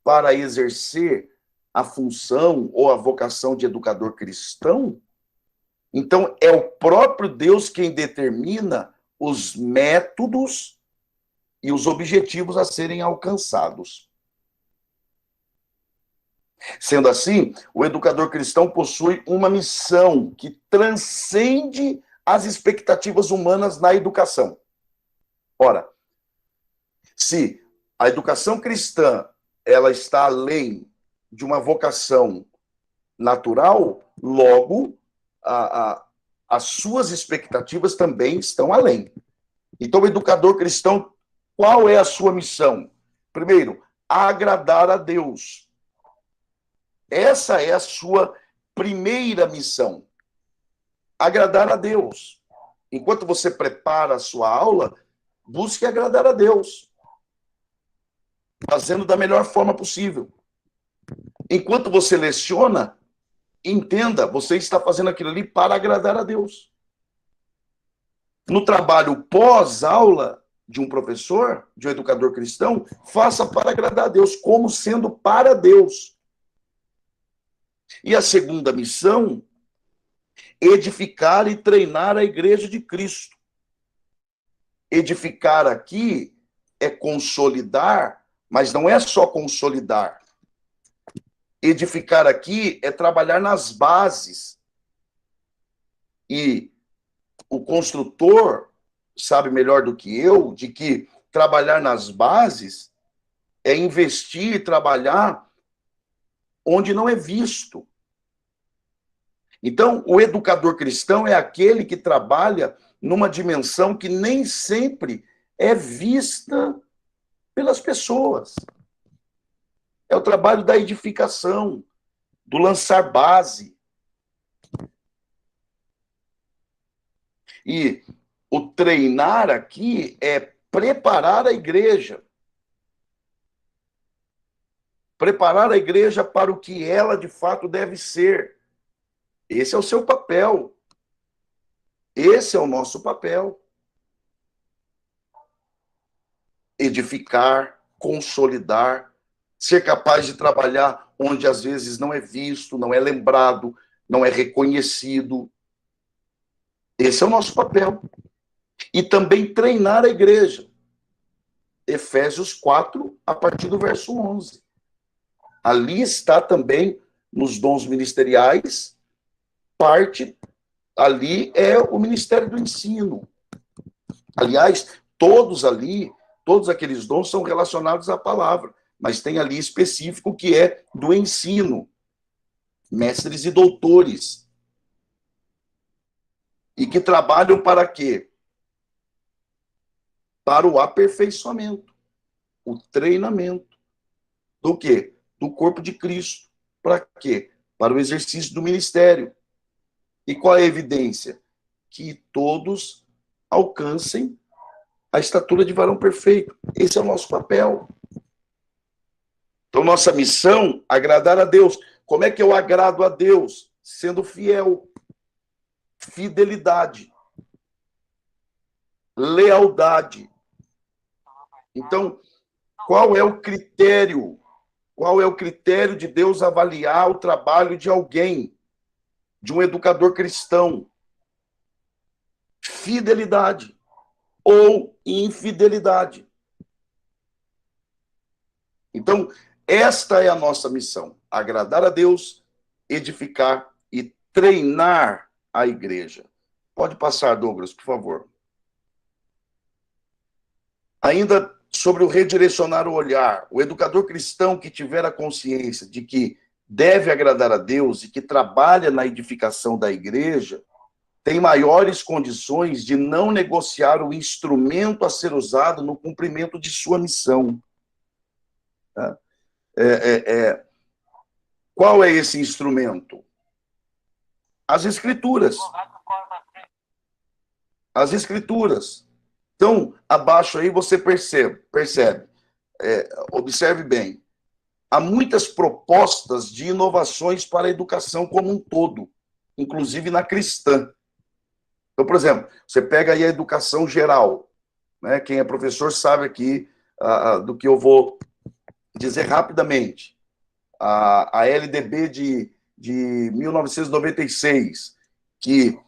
para exercer a função ou a vocação de educador cristão, então é o próprio Deus quem determina os métodos e os objetivos a serem alcançados. Sendo assim, o educador cristão possui uma missão que transcende as expectativas humanas na educação. Ora, se a educação cristã ela está além de uma vocação natural, logo as suas expectativas também estão além. Então, o educador cristão, qual é a sua missão? Primeiro, agradar a Deus. Essa é a sua primeira missão. Agradar a Deus. Enquanto você prepara a sua aula, busque agradar a Deus, fazendo da melhor forma possível. Enquanto você leciona, entenda, você está fazendo aquilo ali para agradar a Deus. No trabalho pós-aula de um professor, de um educador cristão, faça para agradar a Deus, como sendo para Deus. E a segunda missão, edificar e treinar a igreja de Cristo. Edificar aqui é consolidar, mas não é só consolidar. Edificar aqui é trabalhar nas bases. E o construtor sabe melhor do que eu de que trabalhar nas bases é investir e trabalhar onde não é visto. Então, o educador cristão é aquele que trabalha numa dimensão que nem sempre é vista pelas pessoas. É o trabalho da edificação, do lançar base. E o treinar aqui é preparar a igreja. Preparar a igreja para o que ela de fato deve ser. Esse é o seu papel. Esse é o nosso papel. Edificar, consolidar, ser capaz de trabalhar onde às vezes não é visto, não é lembrado, não é reconhecido. Esse é o nosso papel. E também treinar a igreja. Efésios 4, a partir do verso 11. Ali está também, nos dons ministeriais, parte, ali é o ministério do ensino. Aliás, todos aqueles dons são relacionados à palavra, mas tem ali específico que é do ensino. Mestres e doutores. E que trabalham para quê? Para o aperfeiçoamento, o treinamento. Do quê? Do corpo de Cristo. Para quê? Para o exercício do ministério. E qual é a evidência? Que todos alcancem a estatura de varão perfeito. Esse é o nosso papel. Então, nossa missão, agradar a Deus. Como é que eu agrado a Deus? Sendo fiel. fidelidade, lealdade. Então, qual é o critério? Qual é o critério de Deus avaliar o trabalho de alguém, de um educador cristão? Fidelidade ou infidelidade. Então, esta é a nossa missão: agradar a Deus, edificar e treinar a igreja. Pode passar, Douglas, por favor. Ainda sobre o redirecionar o olhar, o educador cristão que tiver a consciência de que deve agradar a Deus e que trabalha na edificação da igreja, tem maiores condições de não negociar o instrumento a ser usado no cumprimento de sua missão. Tá? Qual é esse instrumento? As Escrituras. As Escrituras. Então, abaixo aí você percebe, observe bem, há muitas propostas de inovações para a educação como um todo, inclusive na cristã. Então, por exemplo, você pega aí a educação geral, né? Quem é professor sabe aqui do que eu vou dizer rapidamente. A LDB de 1996, que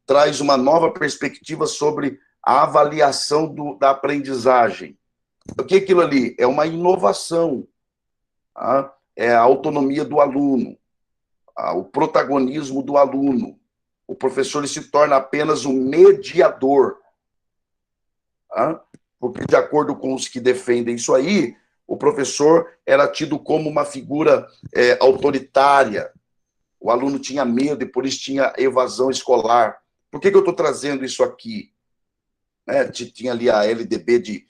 traz uma nova perspectiva sobre a avaliação da aprendizagem. O que é aquilo ali? É uma inovação. Tá? É a autonomia do aluno, o protagonismo do aluno. O professor ele se torna apenas um mediador. Tá? Porque, de acordo com os que defendem isso aí, o professor era tido como uma figura autoritária. O aluno tinha medo e, por isso, tinha evasão escolar. Por que eu estou trazendo isso aqui? Tinha ali a LDB de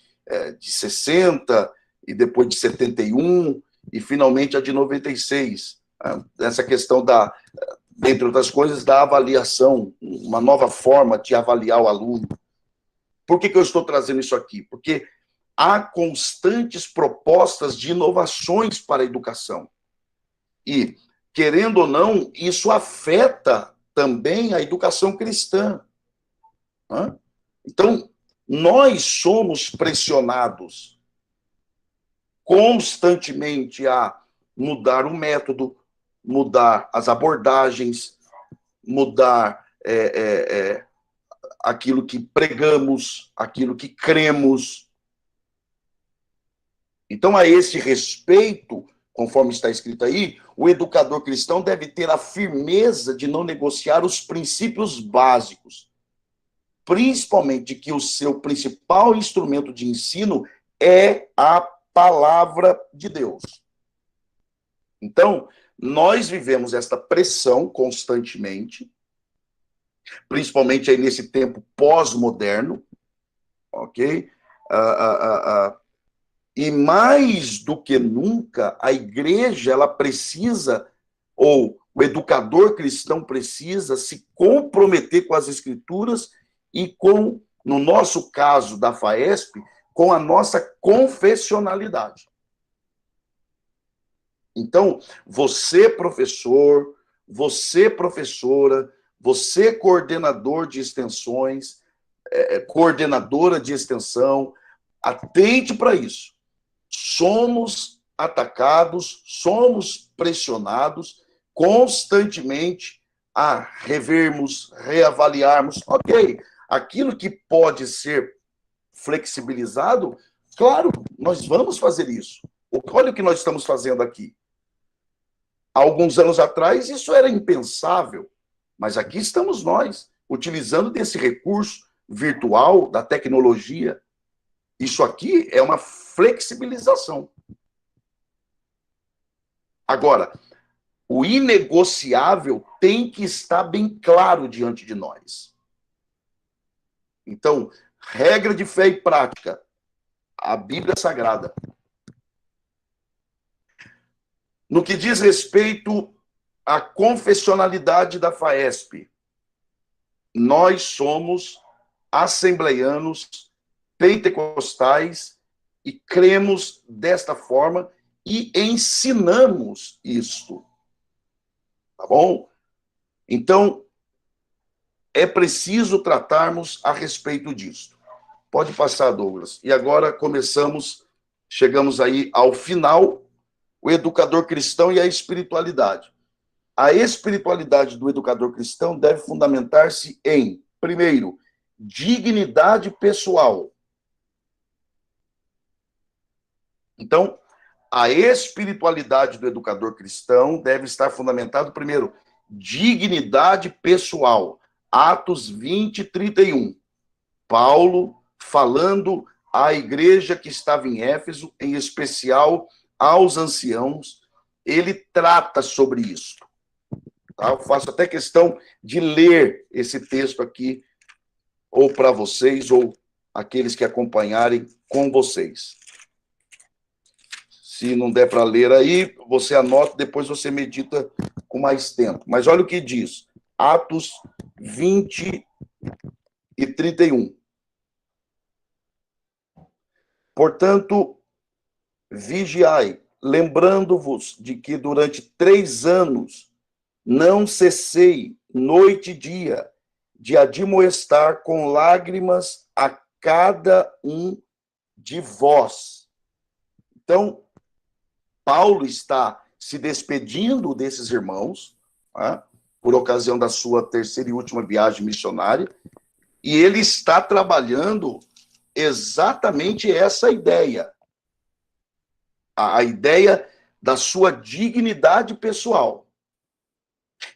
60, e depois de 71, e finalmente a de 96. Essa questão dentre outras coisas, da avaliação, uma nova forma de avaliar o aluno. Por que eu estou trazendo isso aqui? Porque há constantes propostas de inovações para a educação. E, querendo ou não, isso afeta também a educação cristã. Então, nós somos pressionados constantemente a mudar o método, mudar as abordagens, mudar aquilo que pregamos, aquilo que cremos. Então, a esse respeito, conforme está escrito aí, o educador cristão deve ter a firmeza de não negociar os princípios básicos, principalmente que o seu principal instrumento de ensino é a palavra de Deus. Então, nós vivemos esta pressão constantemente, principalmente aí nesse tempo pós-moderno, ok? E mais do que nunca, a igreja, ela precisa, ou o educador cristão precisa se comprometer com as Escrituras e com, no nosso caso da FAESP, com a nossa confessionalidade. Então, você professor, você professora, você coordenador de extensões, coordenadora de extensão, atente para isso. Somos atacados, somos pressionados constantemente a revermos, reavaliarmos. Ok, aquilo que pode ser flexibilizado, claro, nós vamos fazer isso. Olha o que nós estamos fazendo aqui. Há alguns anos atrás, isso era impensável, mas aqui estamos nós, utilizando desse recurso virtual, da tecnologia. Isso aqui é uma flexibilização. Agora, o inegociável tem que estar bem claro diante de nós. Então, regra de fé e prática, a Bíblia Sagrada. No que diz respeito à confessionalidade da FAESP, nós somos assembleianos, pentecostais, e cremos desta forma e ensinamos isto. Tá bom? Então, é preciso tratarmos a respeito disso. Pode passar, Douglas. E agora chegamos aí ao final, o educador cristão e a espiritualidade. A espiritualidade do educador cristão deve fundamentar-se em, primeiro, dignidade pessoal. Então, a espiritualidade do educador cristão deve estar fundamentada, primeiro, dignidade pessoal. Atos 20, 31. Paulo falando à igreja que estava em Éfeso, em especial aos anciãos, ele trata sobre isso. Tá? Eu faço até questão de ler esse texto aqui, ou para vocês, ou aqueles que acompanharem com vocês. Se não der para ler aí, você anota, depois você medita com mais tempo. Mas olha o que diz, Atos 20 e 31. Portanto, vigiai, lembrando-vos de que durante 3 anos não cessei, noite e dia, de admoestar com lágrimas a cada um de vós. Então, Paulo está se despedindo desses irmãos, tá? Por ocasião da sua terceira e última viagem missionária, e ele está trabalhando exatamente essa ideia. A ideia da sua dignidade pessoal.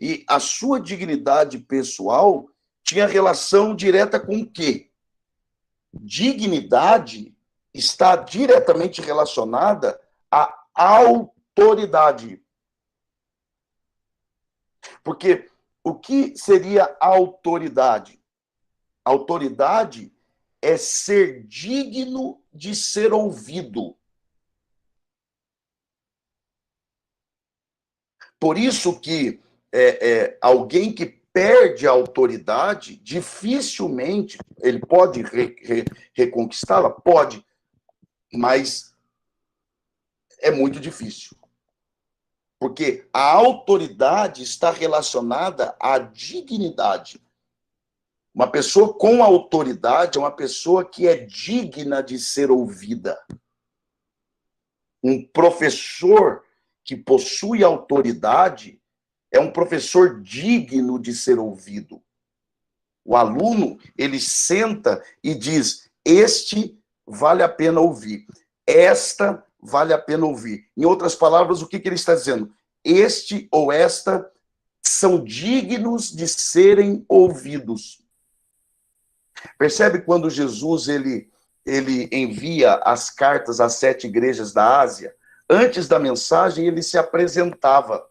E a sua dignidade pessoal tinha relação direta com o quê? Dignidade está diretamente relacionada à autoridade. Porque o que seria autoridade? Autoridade é ser digno de ser ouvido. Por isso que alguém que perde a autoridade, dificilmente, ele pode reconquistá-la? Pode, mas é muito difícil. Porque a autoridade está relacionada à dignidade. Uma pessoa com autoridade é uma pessoa que é digna de ser ouvida. Um professor que possui autoridade é um professor digno de ser ouvido. O aluno, ele senta e diz, este vale a pena ouvir, esta vale a pena ouvir. Em outras palavras, o que ele está dizendo? Este ou esta são dignos de serem ouvidos. Percebe quando Jesus ele envia as cartas às 7 igrejas da Ásia? Antes da mensagem, ele se apresentava.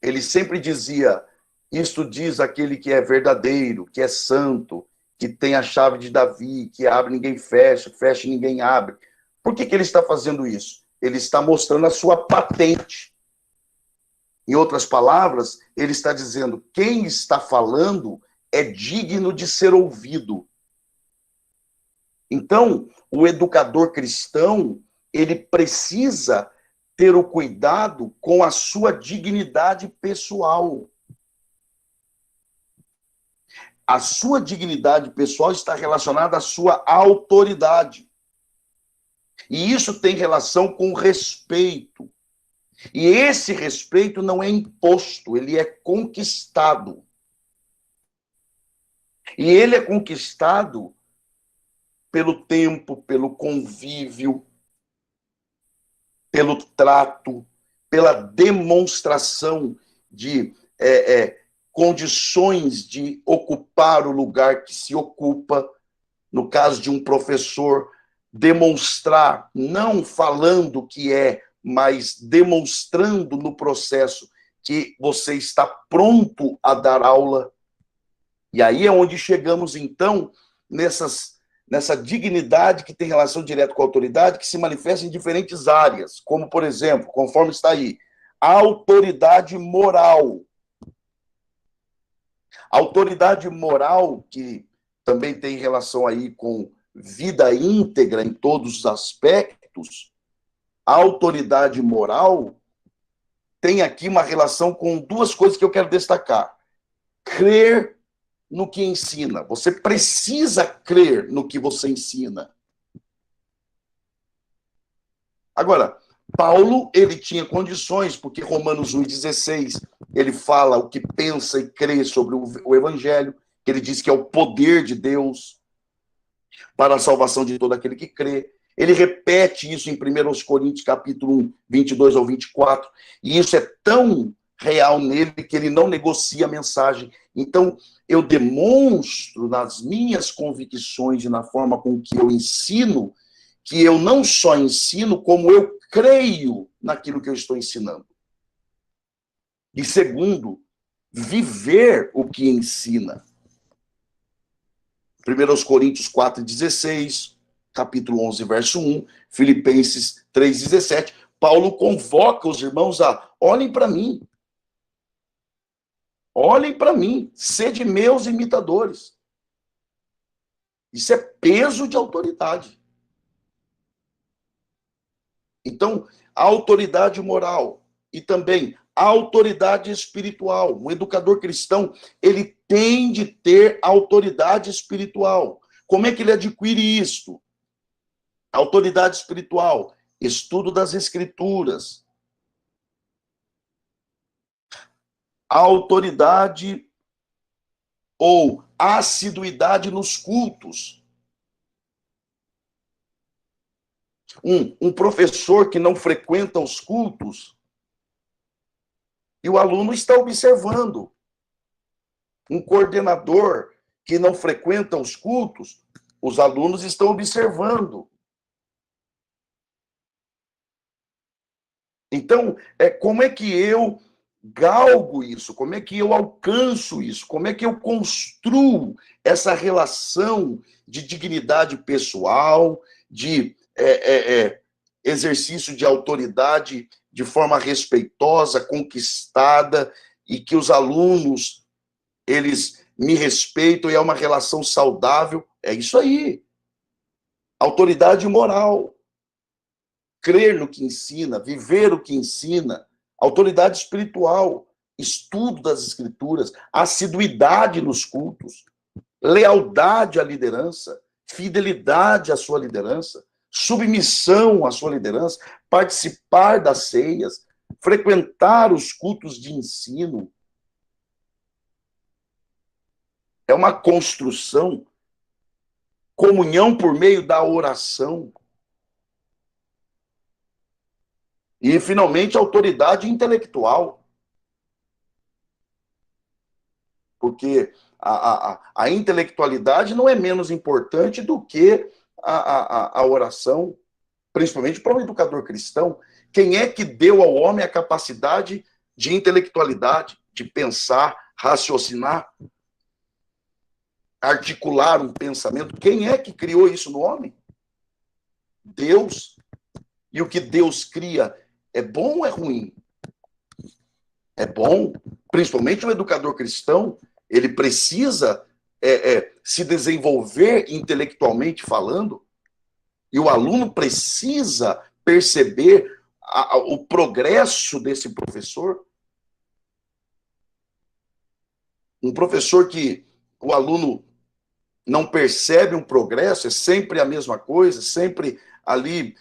Ele sempre dizia, isto diz aquele que é verdadeiro, que é santo, que tem a chave de Davi, que abre ninguém fecha, fecha ninguém abre. Por que ele está fazendo isso? Ele está mostrando a sua patente. Em outras palavras, ele está dizendo, quem está falando é digno de ser ouvido. Então, o educador cristão, ele precisa ter o cuidado com a sua dignidade pessoal. A sua dignidade pessoal está relacionada à sua autoridade. E isso tem relação com respeito. E esse respeito não é imposto, ele é conquistado. E ele é conquistado pelo tempo, pelo convívio, pelo trato, pela demonstração de condições de ocupar o lugar que se ocupa. No caso de um professor, demonstrar, não falando que é, mas demonstrando no processo que você está pronto a dar aula. E aí é onde chegamos, então, nessa dignidade que tem relação direta com a autoridade, que se manifesta em diferentes áreas, como, por exemplo, conforme está aí, a autoridade moral. A autoridade moral, que também tem relação aí com vida íntegra em todos os aspectos, a autoridade moral tem aqui uma relação com 2 coisas que eu quero destacar. crer no que ensina. Você precisa crer no que você ensina. Agora, Paulo, ele tinha condições, porque Romanos 1,16, ele fala o que pensa e crê sobre o evangelho, que ele diz que é o poder de Deus para a salvação de todo aquele que crê. Ele repete isso em 1 Coríntios, capítulo 1, 22 ao 24, e isso é tão real nele que ele não negocia a mensagem. Então, eu demonstro nas minhas convicções e na forma com que eu ensino, que eu não só ensino, como eu creio naquilo que eu estou ensinando. E segundo, viver o que ensina. 1 Coríntios 4,16, capítulo 11, verso 1, Filipenses 3,17, Paulo convoca os irmãos a olhem para mim. Olhem para mim, sede meus imitadores. Isso é peso de autoridade. Então, a autoridade moral e também a autoridade espiritual. Um educador cristão, ele tem de ter autoridade espiritual. Como é que ele adquire isto? Autoridade espiritual, estudo das escrituras. A autoridade ou assiduidade nos cultos. Um professor que não frequenta os cultos e o aluno está observando. Um coordenador que não frequenta os cultos, os alunos estão observando. Então, como é que eu galgo isso? Como é que eu alcanço isso? Como é que eu construo essa relação de dignidade pessoal, de exercício de autoridade de forma respeitosa, conquistada, e que os alunos, eles me respeitam e é uma relação saudável? É isso aí. Autoridade moral. Crer no que ensina, viver o que ensina. Autoridade espiritual. Estudo das escrituras, assiduidade nos cultos, lealdade à liderança, fidelidade à sua liderança, submissão à sua liderança, participar das ceias, frequentar os cultos de ensino. É uma construção, comunhão por meio da oração. E, finalmente, autoridade intelectual. Porque a intelectualidade não é menos importante do que a oração, principalmente para um educador cristão. Quem é que deu ao homem a capacidade de intelectualidade, de pensar, raciocinar, articular um pensamento? Quem é que criou isso no homem? Deus. E o que Deus cria é bom ou é ruim? É bom. Principalmente o educador cristão, ele precisa se desenvolver intelectualmente falando, e o aluno precisa perceber o progresso desse professor. Um professor que o aluno não percebe um progresso, é sempre a mesma coisa, sempre ali.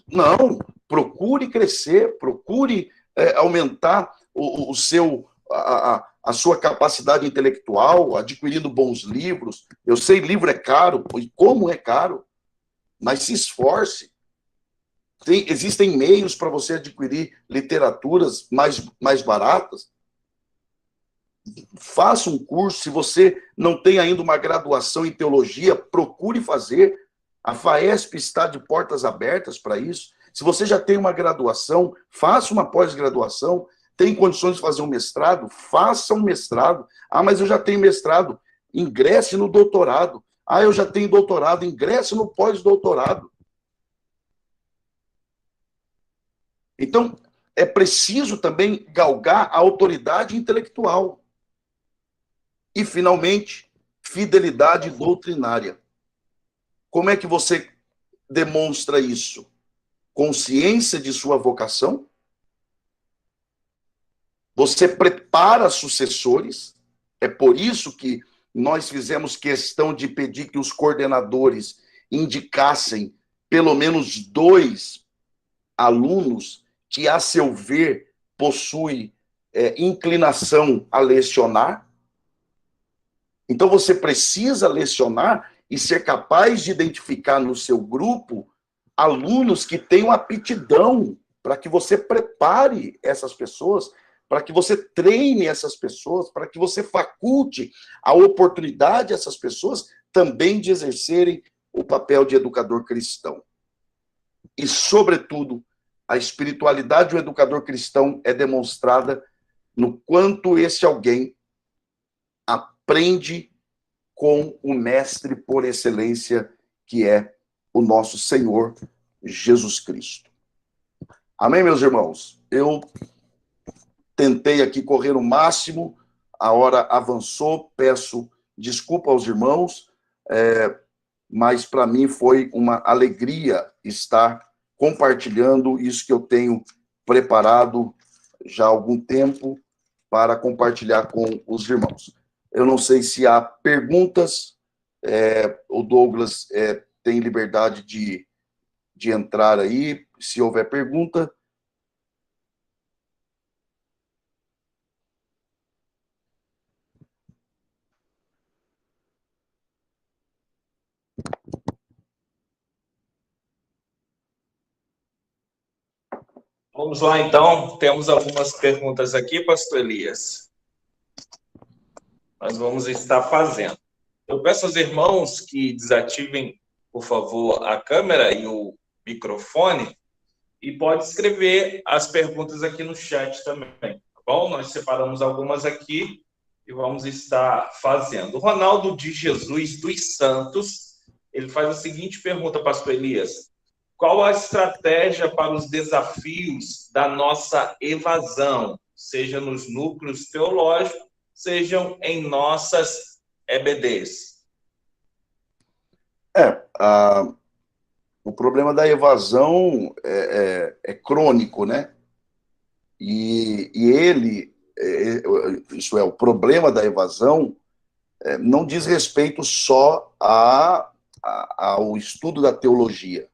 Não, procure crescer, procure aumentar o seu, a sua capacidade intelectual, adquirindo bons livros. Eu sei, livro é caro, e como é caro, mas se esforce. Existem meios para você adquirir literaturas mais baratas. Faça um curso. Se você não tem ainda uma graduação em teologia, procure fazer. A FAESP está de portas abertas para isso. Se você já tem uma graduação, faça uma pós-graduação. Tem condições de fazer um mestrado? Faça um mestrado. Ah, mas eu já tenho mestrado. Ingresse no doutorado. Ah, eu já tenho doutorado. Ingresse no pós-doutorado. Então, é preciso também galgar a autoridade intelectual. E, finalmente, fidelidade doutrinária. Como é que você demonstra isso? Consciência de sua vocação. Você prepara sucessores. É por isso que nós fizemos questão de pedir que os coordenadores indicassem pelo menos 2 alunos que, a seu ver, possuem inclinação a lecionar. Então, você precisa lecionar e ser capaz de identificar no seu grupo alunos que tenham aptidão, para que você prepare essas pessoas, para que você treine essas pessoas, para que você faculte a oportunidade a essas pessoas também de exercerem o papel de educador cristão. E, sobretudo, a espiritualidade do educador cristão é demonstrada no quanto esse alguém aprende com o mestre por excelência, que é o nosso Senhor Jesus Cristo. Amém, meus irmãos? Eu tentei aqui correr o máximo, a hora avançou, peço desculpa aos irmãos, mas para mim foi uma alegria estar compartilhando isso que eu tenho preparado já há algum tempo para compartilhar com os irmãos. Eu não sei se há perguntas, o Douglas tem liberdade de entrar aí, se houver pergunta. Vamos lá, então. Temos algumas perguntas aqui, pastor Elias. Nós vamos estar fazendo. Eu peço aos irmãos que desativem, por favor, a câmera e o microfone, e pode escrever as perguntas aqui no chat também, tá bom? Nós separamos algumas aqui e vamos estar fazendo. O Ronaldo de Jesus dos Santos, ele faz a seguinte pergunta, pastor Elias: qual a estratégia para os desafios da nossa evasão, seja nos núcleos teológicos, sejam em nossas EBDs? O problema da evasão é crônico, né? E ele, isso é, o problema da evasão não diz respeito só ao estudo da teologia.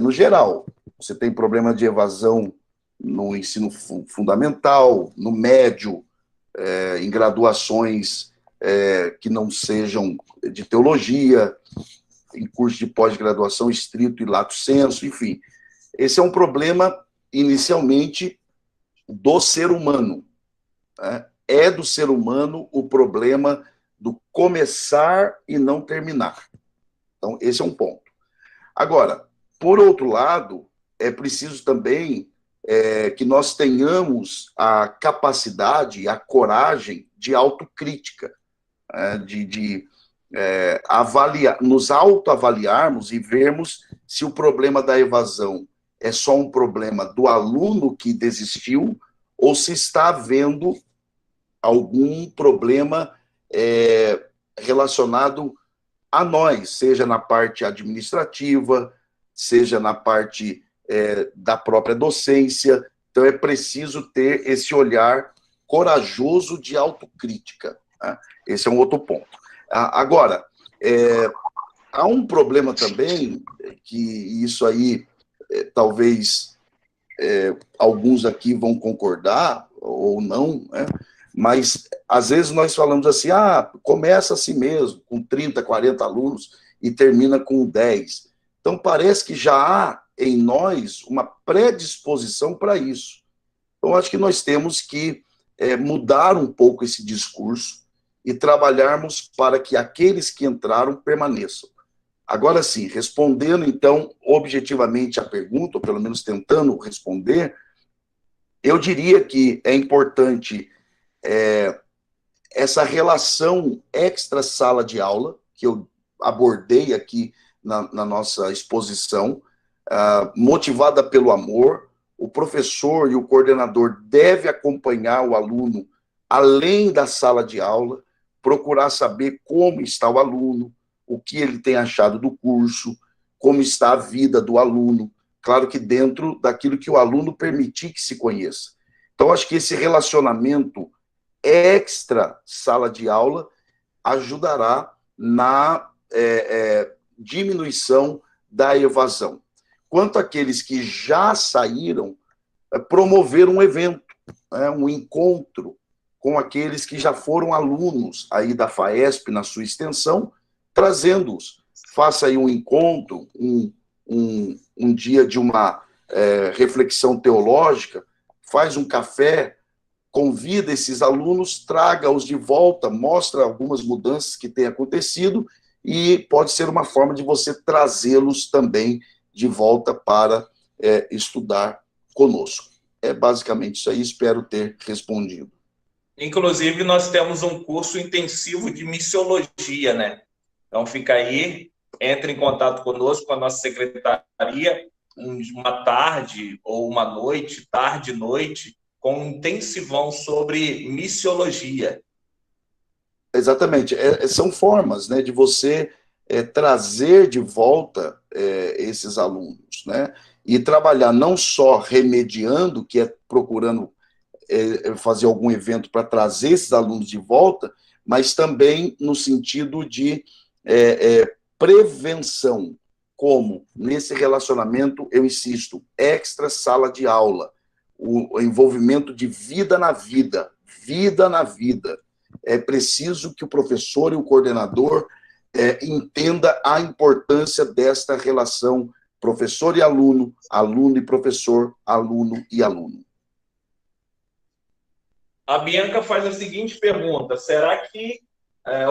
No geral. Você tem problema de evasão no ensino fundamental, no médio, em graduações que não sejam de teologia, em curso de pós-graduação estrito e lato sensu, enfim. Esse é um problema, inicialmente, do ser humano. Né? É do ser humano o problema do começar e não terminar. Então, esse é um ponto. Agora, por outro lado, é preciso também que nós tenhamos a capacidade, a coragem de autocrítica, de nos autoavaliarmos e vermos se o problema da evasão é só um problema do aluno que desistiu ou se está havendo algum problema relacionado a nós, seja na parte administrativa, seja na parte da própria docência. Então, é preciso ter esse olhar corajoso de autocrítica. Né? Esse é um outro ponto. Agora, há um problema também, que isso aí, talvez alguns aqui vão concordar ou não, né? Mas, às vezes, nós falamos assim, começa assim mesmo, com 30, 40 alunos, e termina com 10. Então, parece que já há em nós uma predisposição para isso. Então, acho que nós temos que mudar um pouco esse discurso e trabalharmos para que aqueles que entraram permaneçam. Agora sim, respondendo, então, objetivamente a pergunta, ou pelo menos tentando responder, eu diria que é importante essa relação extra-sala de aula, que eu abordei aqui na nossa exposição, motivada pelo amor. O professor e o coordenador devem acompanhar o aluno além da sala de aula, procurar saber como está o aluno, o que ele tem achado do curso, como está a vida do aluno, claro que dentro daquilo que o aluno permitir que se conheça. Então, acho que esse relacionamento extra sala de aula ajudará na diminuição da evasão. Quanto àqueles que já saíram, promover um evento, um encontro com aqueles que já foram alunos aí da FAESP na sua extensão, trazendo-os. Faça aí um encontro, um dia de uma reflexão teológica, faz um café, convida esses alunos, traga-os de volta, mostra algumas mudanças que têm acontecido e pode ser uma forma de você trazê-los também de volta para estudar conosco. É basicamente isso aí, espero ter respondido. Inclusive, nós temos um curso intensivo de missiologia, né? Então, fica aí, entre em contato conosco, com a nossa secretaria, uma tarde ou uma noite, tarde e noite, com um intensivão sobre missiologia. Exatamente. São formas, né, de você trazer de volta esses alunos, né? E trabalhar não só remediando, que é procurando fazer algum evento para trazer esses alunos de volta, mas também no sentido de prevenção, como nesse relacionamento, eu insisto, extra sala de aula, o envolvimento de vida na vida, vida na vida. É preciso que o professor e o coordenador entenda a importância desta relação professor e aluno, aluno e professor, aluno e aluno. A Bianca faz a seguinte pergunta: será que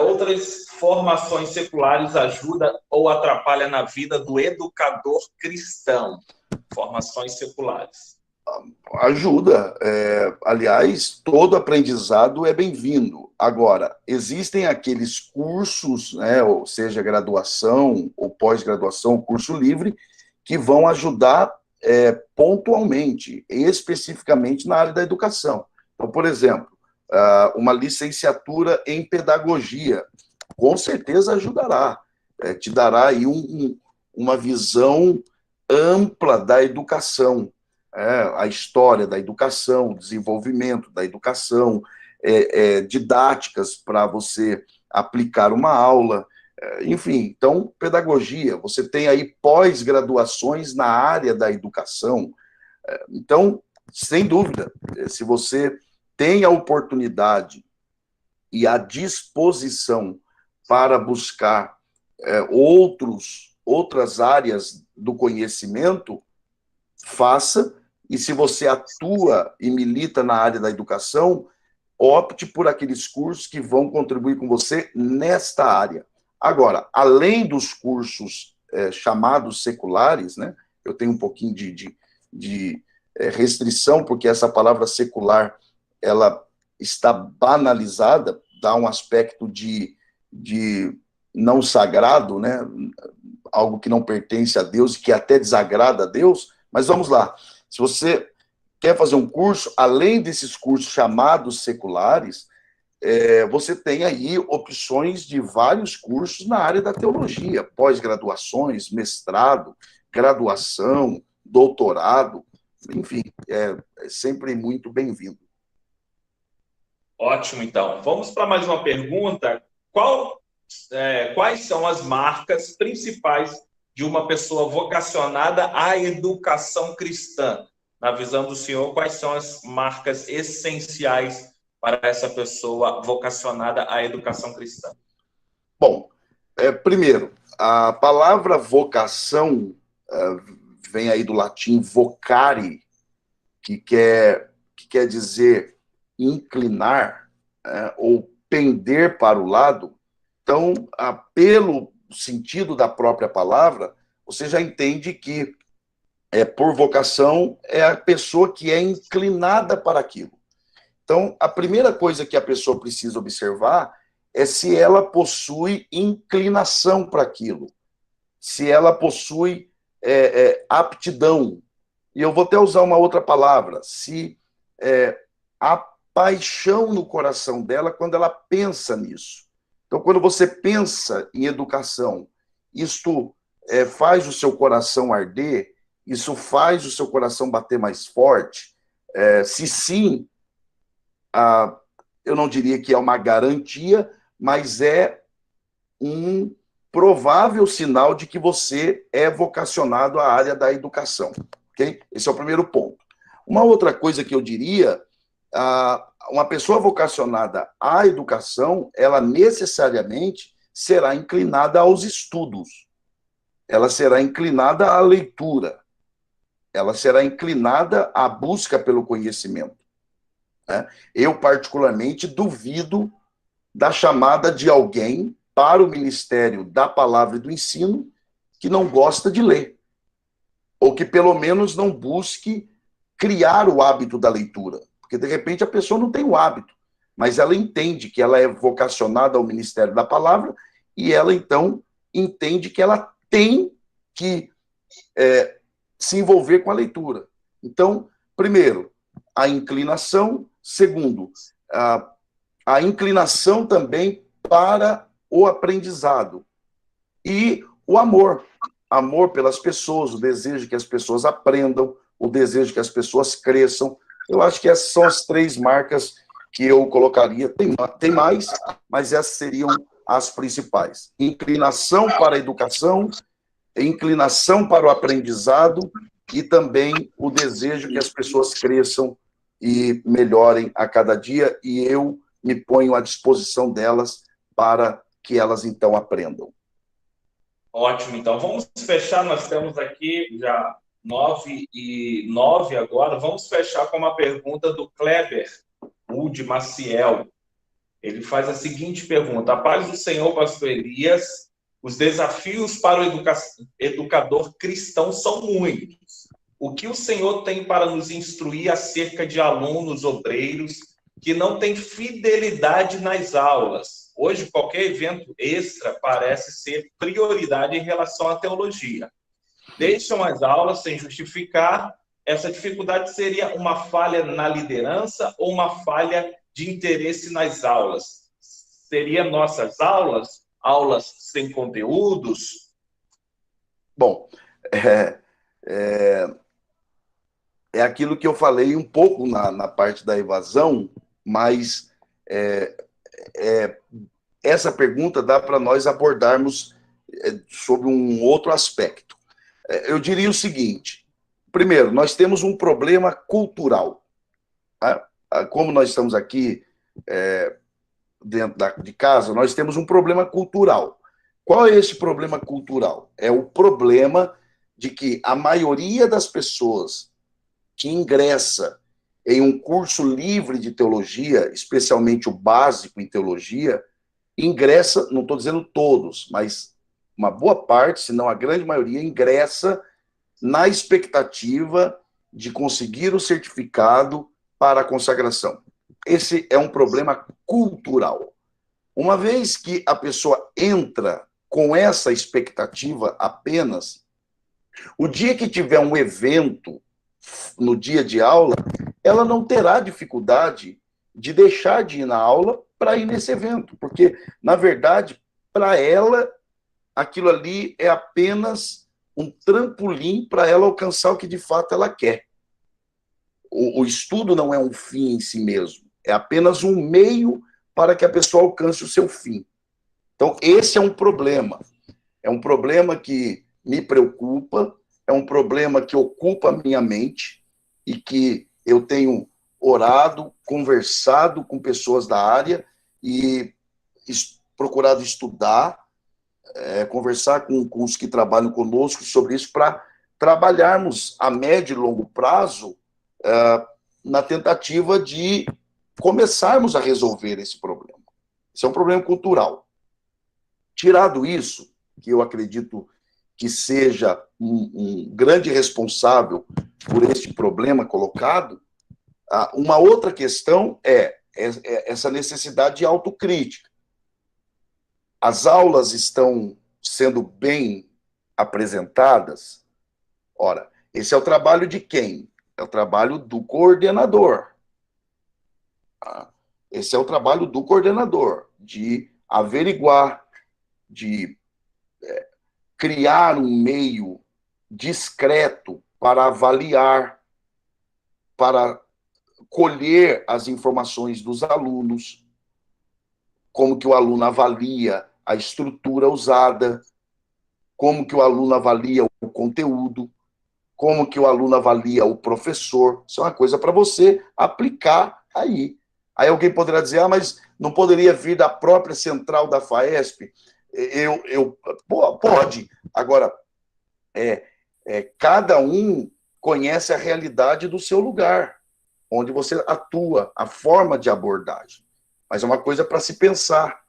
outras formações seculares ajudam ou atrapalham na vida do educador cristão? Formações seculares. Ajuda. Aliás, todo aprendizado é bem-vindo. Agora, existem aqueles cursos, né, ou seja, graduação ou pós-graduação, curso livre, que vão ajudar pontualmente, especificamente na área da educação. Então, por exemplo, uma licenciatura em pedagogia, com certeza ajudará, te dará aí uma visão ampla da educação, a história da educação, o desenvolvimento da educação, didáticas para você aplicar uma aula, enfim. Então, pedagogia, você tem aí pós-graduações na área da educação. Então, sem dúvida, se você tem a oportunidade e a disposição para buscar outras áreas do conhecimento, faça. E se você atua e milita na área da educação, opte por aqueles cursos que vão contribuir com você nesta área. Agora, além dos cursos chamados seculares, né, eu tenho um pouquinho de restrição, porque essa palavra secular, ela está banalizada, dá um aspecto de não sagrado, né, algo que não pertence a Deus e que até desagrada a Deus, mas vamos lá. Se você quer fazer um curso, além desses cursos chamados seculares, você tem aí opções de vários cursos na área da teologia, pós-graduações, mestrado, graduação, doutorado, enfim, é sempre muito bem-vindo. Ótimo, então. Vamos para mais uma pergunta. Quais são as marcas principais de uma pessoa vocacionada à educação cristã? Na visão do senhor, quais são as marcas essenciais para essa pessoa vocacionada à educação cristã? Bom, primeiro, a palavra vocação vem aí do latim vocare, que quer dizer inclinar, ou pender para o lado. Então, pelo sentido da própria palavra, você já entende que por vocação é a pessoa que é inclinada para aquilo. Então, a primeira coisa que a pessoa precisa observar é se ela possui inclinação para aquilo, se ela possui aptidão. E eu vou até usar uma outra palavra, se há paixão no coração dela quando ela pensa nisso. Então, quando você pensa em educação, isto faz o seu coração arder, isso faz o seu coração bater mais forte? Se sim, eu não diria que é uma garantia, mas é um provável sinal de que você é vocacionado à área da educação, ok? Esse é o primeiro ponto. Uma outra coisa que eu diria, uma pessoa vocacionada à educação, ela necessariamente será inclinada aos estudos, ela será inclinada à leitura, ela será inclinada à busca pelo conhecimento, né? Eu, particularmente, duvido da chamada de alguém para o ministério da palavra e do ensino que não gosta de ler, ou que pelo menos não busque criar o hábito da leitura, porque de repente a pessoa não tem o hábito, mas ela entende que ela é vocacionada ao ministério da palavra e ela então entende que ela tem que se envolver com a leitura. Então, primeiro, a inclinação; segundo, a inclinação também para o aprendizado. E o amor. Amor pelas pessoas, o desejo que as pessoas aprendam, o desejo que as pessoas cresçam. Eu acho que essas são as 3 marcas que eu colocaria. Tem mais, mas essas seriam as principais. Inclinação para a educação, inclinação para o aprendizado e também o desejo que as pessoas cresçam e melhorem a cada dia, e eu me ponho à disposição delas para que elas, então, aprendam. Ótimo, então vamos fechar, nós temos aqui já 9h09 agora, vamos fechar com uma pergunta do Kleber Wood Maciel. Ele faz a seguinte pergunta: a paz do Senhor, pastor Elias, os desafios para o educador cristão são muitos. O que o Senhor tem para nos instruir acerca de alunos obreiros que não têm fidelidade nas aulas? Hoje, qualquer evento extra parece ser prioridade em relação à teologia. Deixam as aulas sem justificar. Essa dificuldade seria uma falha na liderança ou uma falha de interesse nas aulas? Seria nossas aulas sem conteúdos? Bom, é aquilo que eu falei um pouco na parte da evasão, mas essa pergunta dá para nós abordarmos sobre um outro aspecto. Eu diria o seguinte: primeiro, nós temos um problema cultural. Como nós estamos aqui dentro de casa, nós temos um problema cultural. Qual é esse problema cultural? É o problema de que a maioria das pessoas que ingressa em um curso livre de teologia, especialmente o básico em teologia, ingressa, não estou dizendo todos, mas uma boa parte, se não a grande maioria, ingressa na expectativa de conseguir o certificado para a consagração. Esse é um problema cultural. Uma vez que a pessoa entra com essa expectativa apenas, o dia que tiver um evento no dia de aula, ela não terá dificuldade de deixar de ir na aula para ir nesse evento, porque, na verdade, para ela, aquilo ali é apenas um trampolim para ela alcançar o que de fato ela quer. O estudo não é um fim em si mesmo, é apenas um meio para que a pessoa alcance o seu fim. Então, esse é um problema que me preocupa, é um problema que ocupa a minha mente e que eu tenho orado, conversado com pessoas da área e procurado estudar, conversar com os que trabalham conosco sobre isso, para trabalharmos a médio e longo prazo na tentativa de começarmos a resolver esse problema. Esse é um problema cultural. Tirado isso, que eu acredito que seja um grande responsável por este problema colocado, uma outra questão é essa necessidade de autocrítica. As aulas estão sendo bem apresentadas? Ora, esse é o trabalho de quem? É o trabalho do coordenador. Esse é o trabalho do coordenador, de averiguar, de criar um meio discreto para avaliar, para colher as informações dos alunos, como que o aluno avalia a estrutura usada, como que o aluno avalia o conteúdo, como que o aluno avalia o professor. Isso é uma coisa para você aplicar aí. Aí alguém poderá dizer, mas não poderia vir da própria central da FAESP? Pode. Agora, cada um conhece a realidade do seu lugar, onde você atua, a forma de abordagem. Mas é uma coisa para se pensar.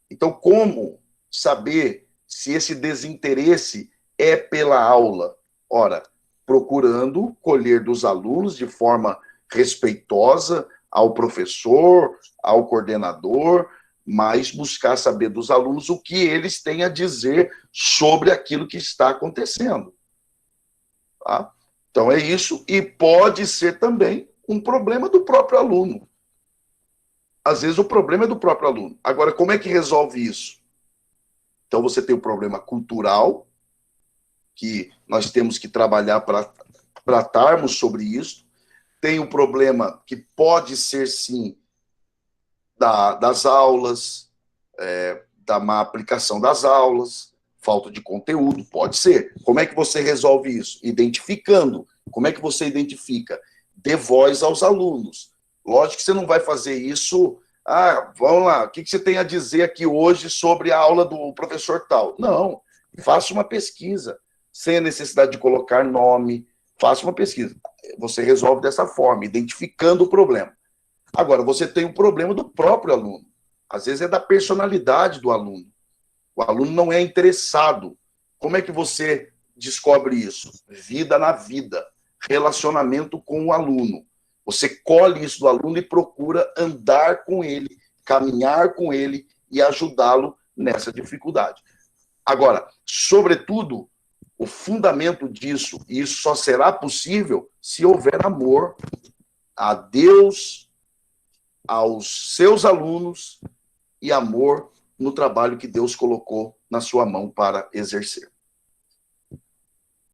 Então, como saber se esse desinteresse é pela aula? Ora, procurando colher dos alunos de forma respeitosa ao professor, ao coordenador, mas buscar saber dos alunos o que eles têm a dizer sobre aquilo que está acontecendo. Tá? Então é isso, e pode ser também um problema do próprio aluno. Às vezes o problema é do próprio aluno. Agora, como é que resolve isso? Então você tem o problema cultural, que nós temos que trabalhar para tratarmos sobre isso. Tem o problema que pode ser, sim, das aulas, da má aplicação das aulas, falta de conteúdo, pode ser. Como é que você resolve isso? Identificando. Como é que você identifica? Dê voz aos alunos. Lógico que você não vai fazer isso, vamos lá, o que você tem a dizer aqui hoje sobre a aula do professor tal? Não, faça uma pesquisa, sem a necessidade de colocar nome, faça uma pesquisa. Você resolve dessa forma, identificando o problema. Agora, você tem o problema do próprio aluno. Às vezes é da personalidade do aluno. O aluno não é interessado. Como é que você descobre isso? Vida na vida, relacionamento com o aluno. Você colhe isso do aluno e procura andar com ele, caminhar com ele e ajudá-lo nessa dificuldade. Agora, sobretudo, o fundamento disso, e isso só será possível se houver amor a Deus, aos seus alunos e amor no trabalho que Deus colocou na sua mão para exercer.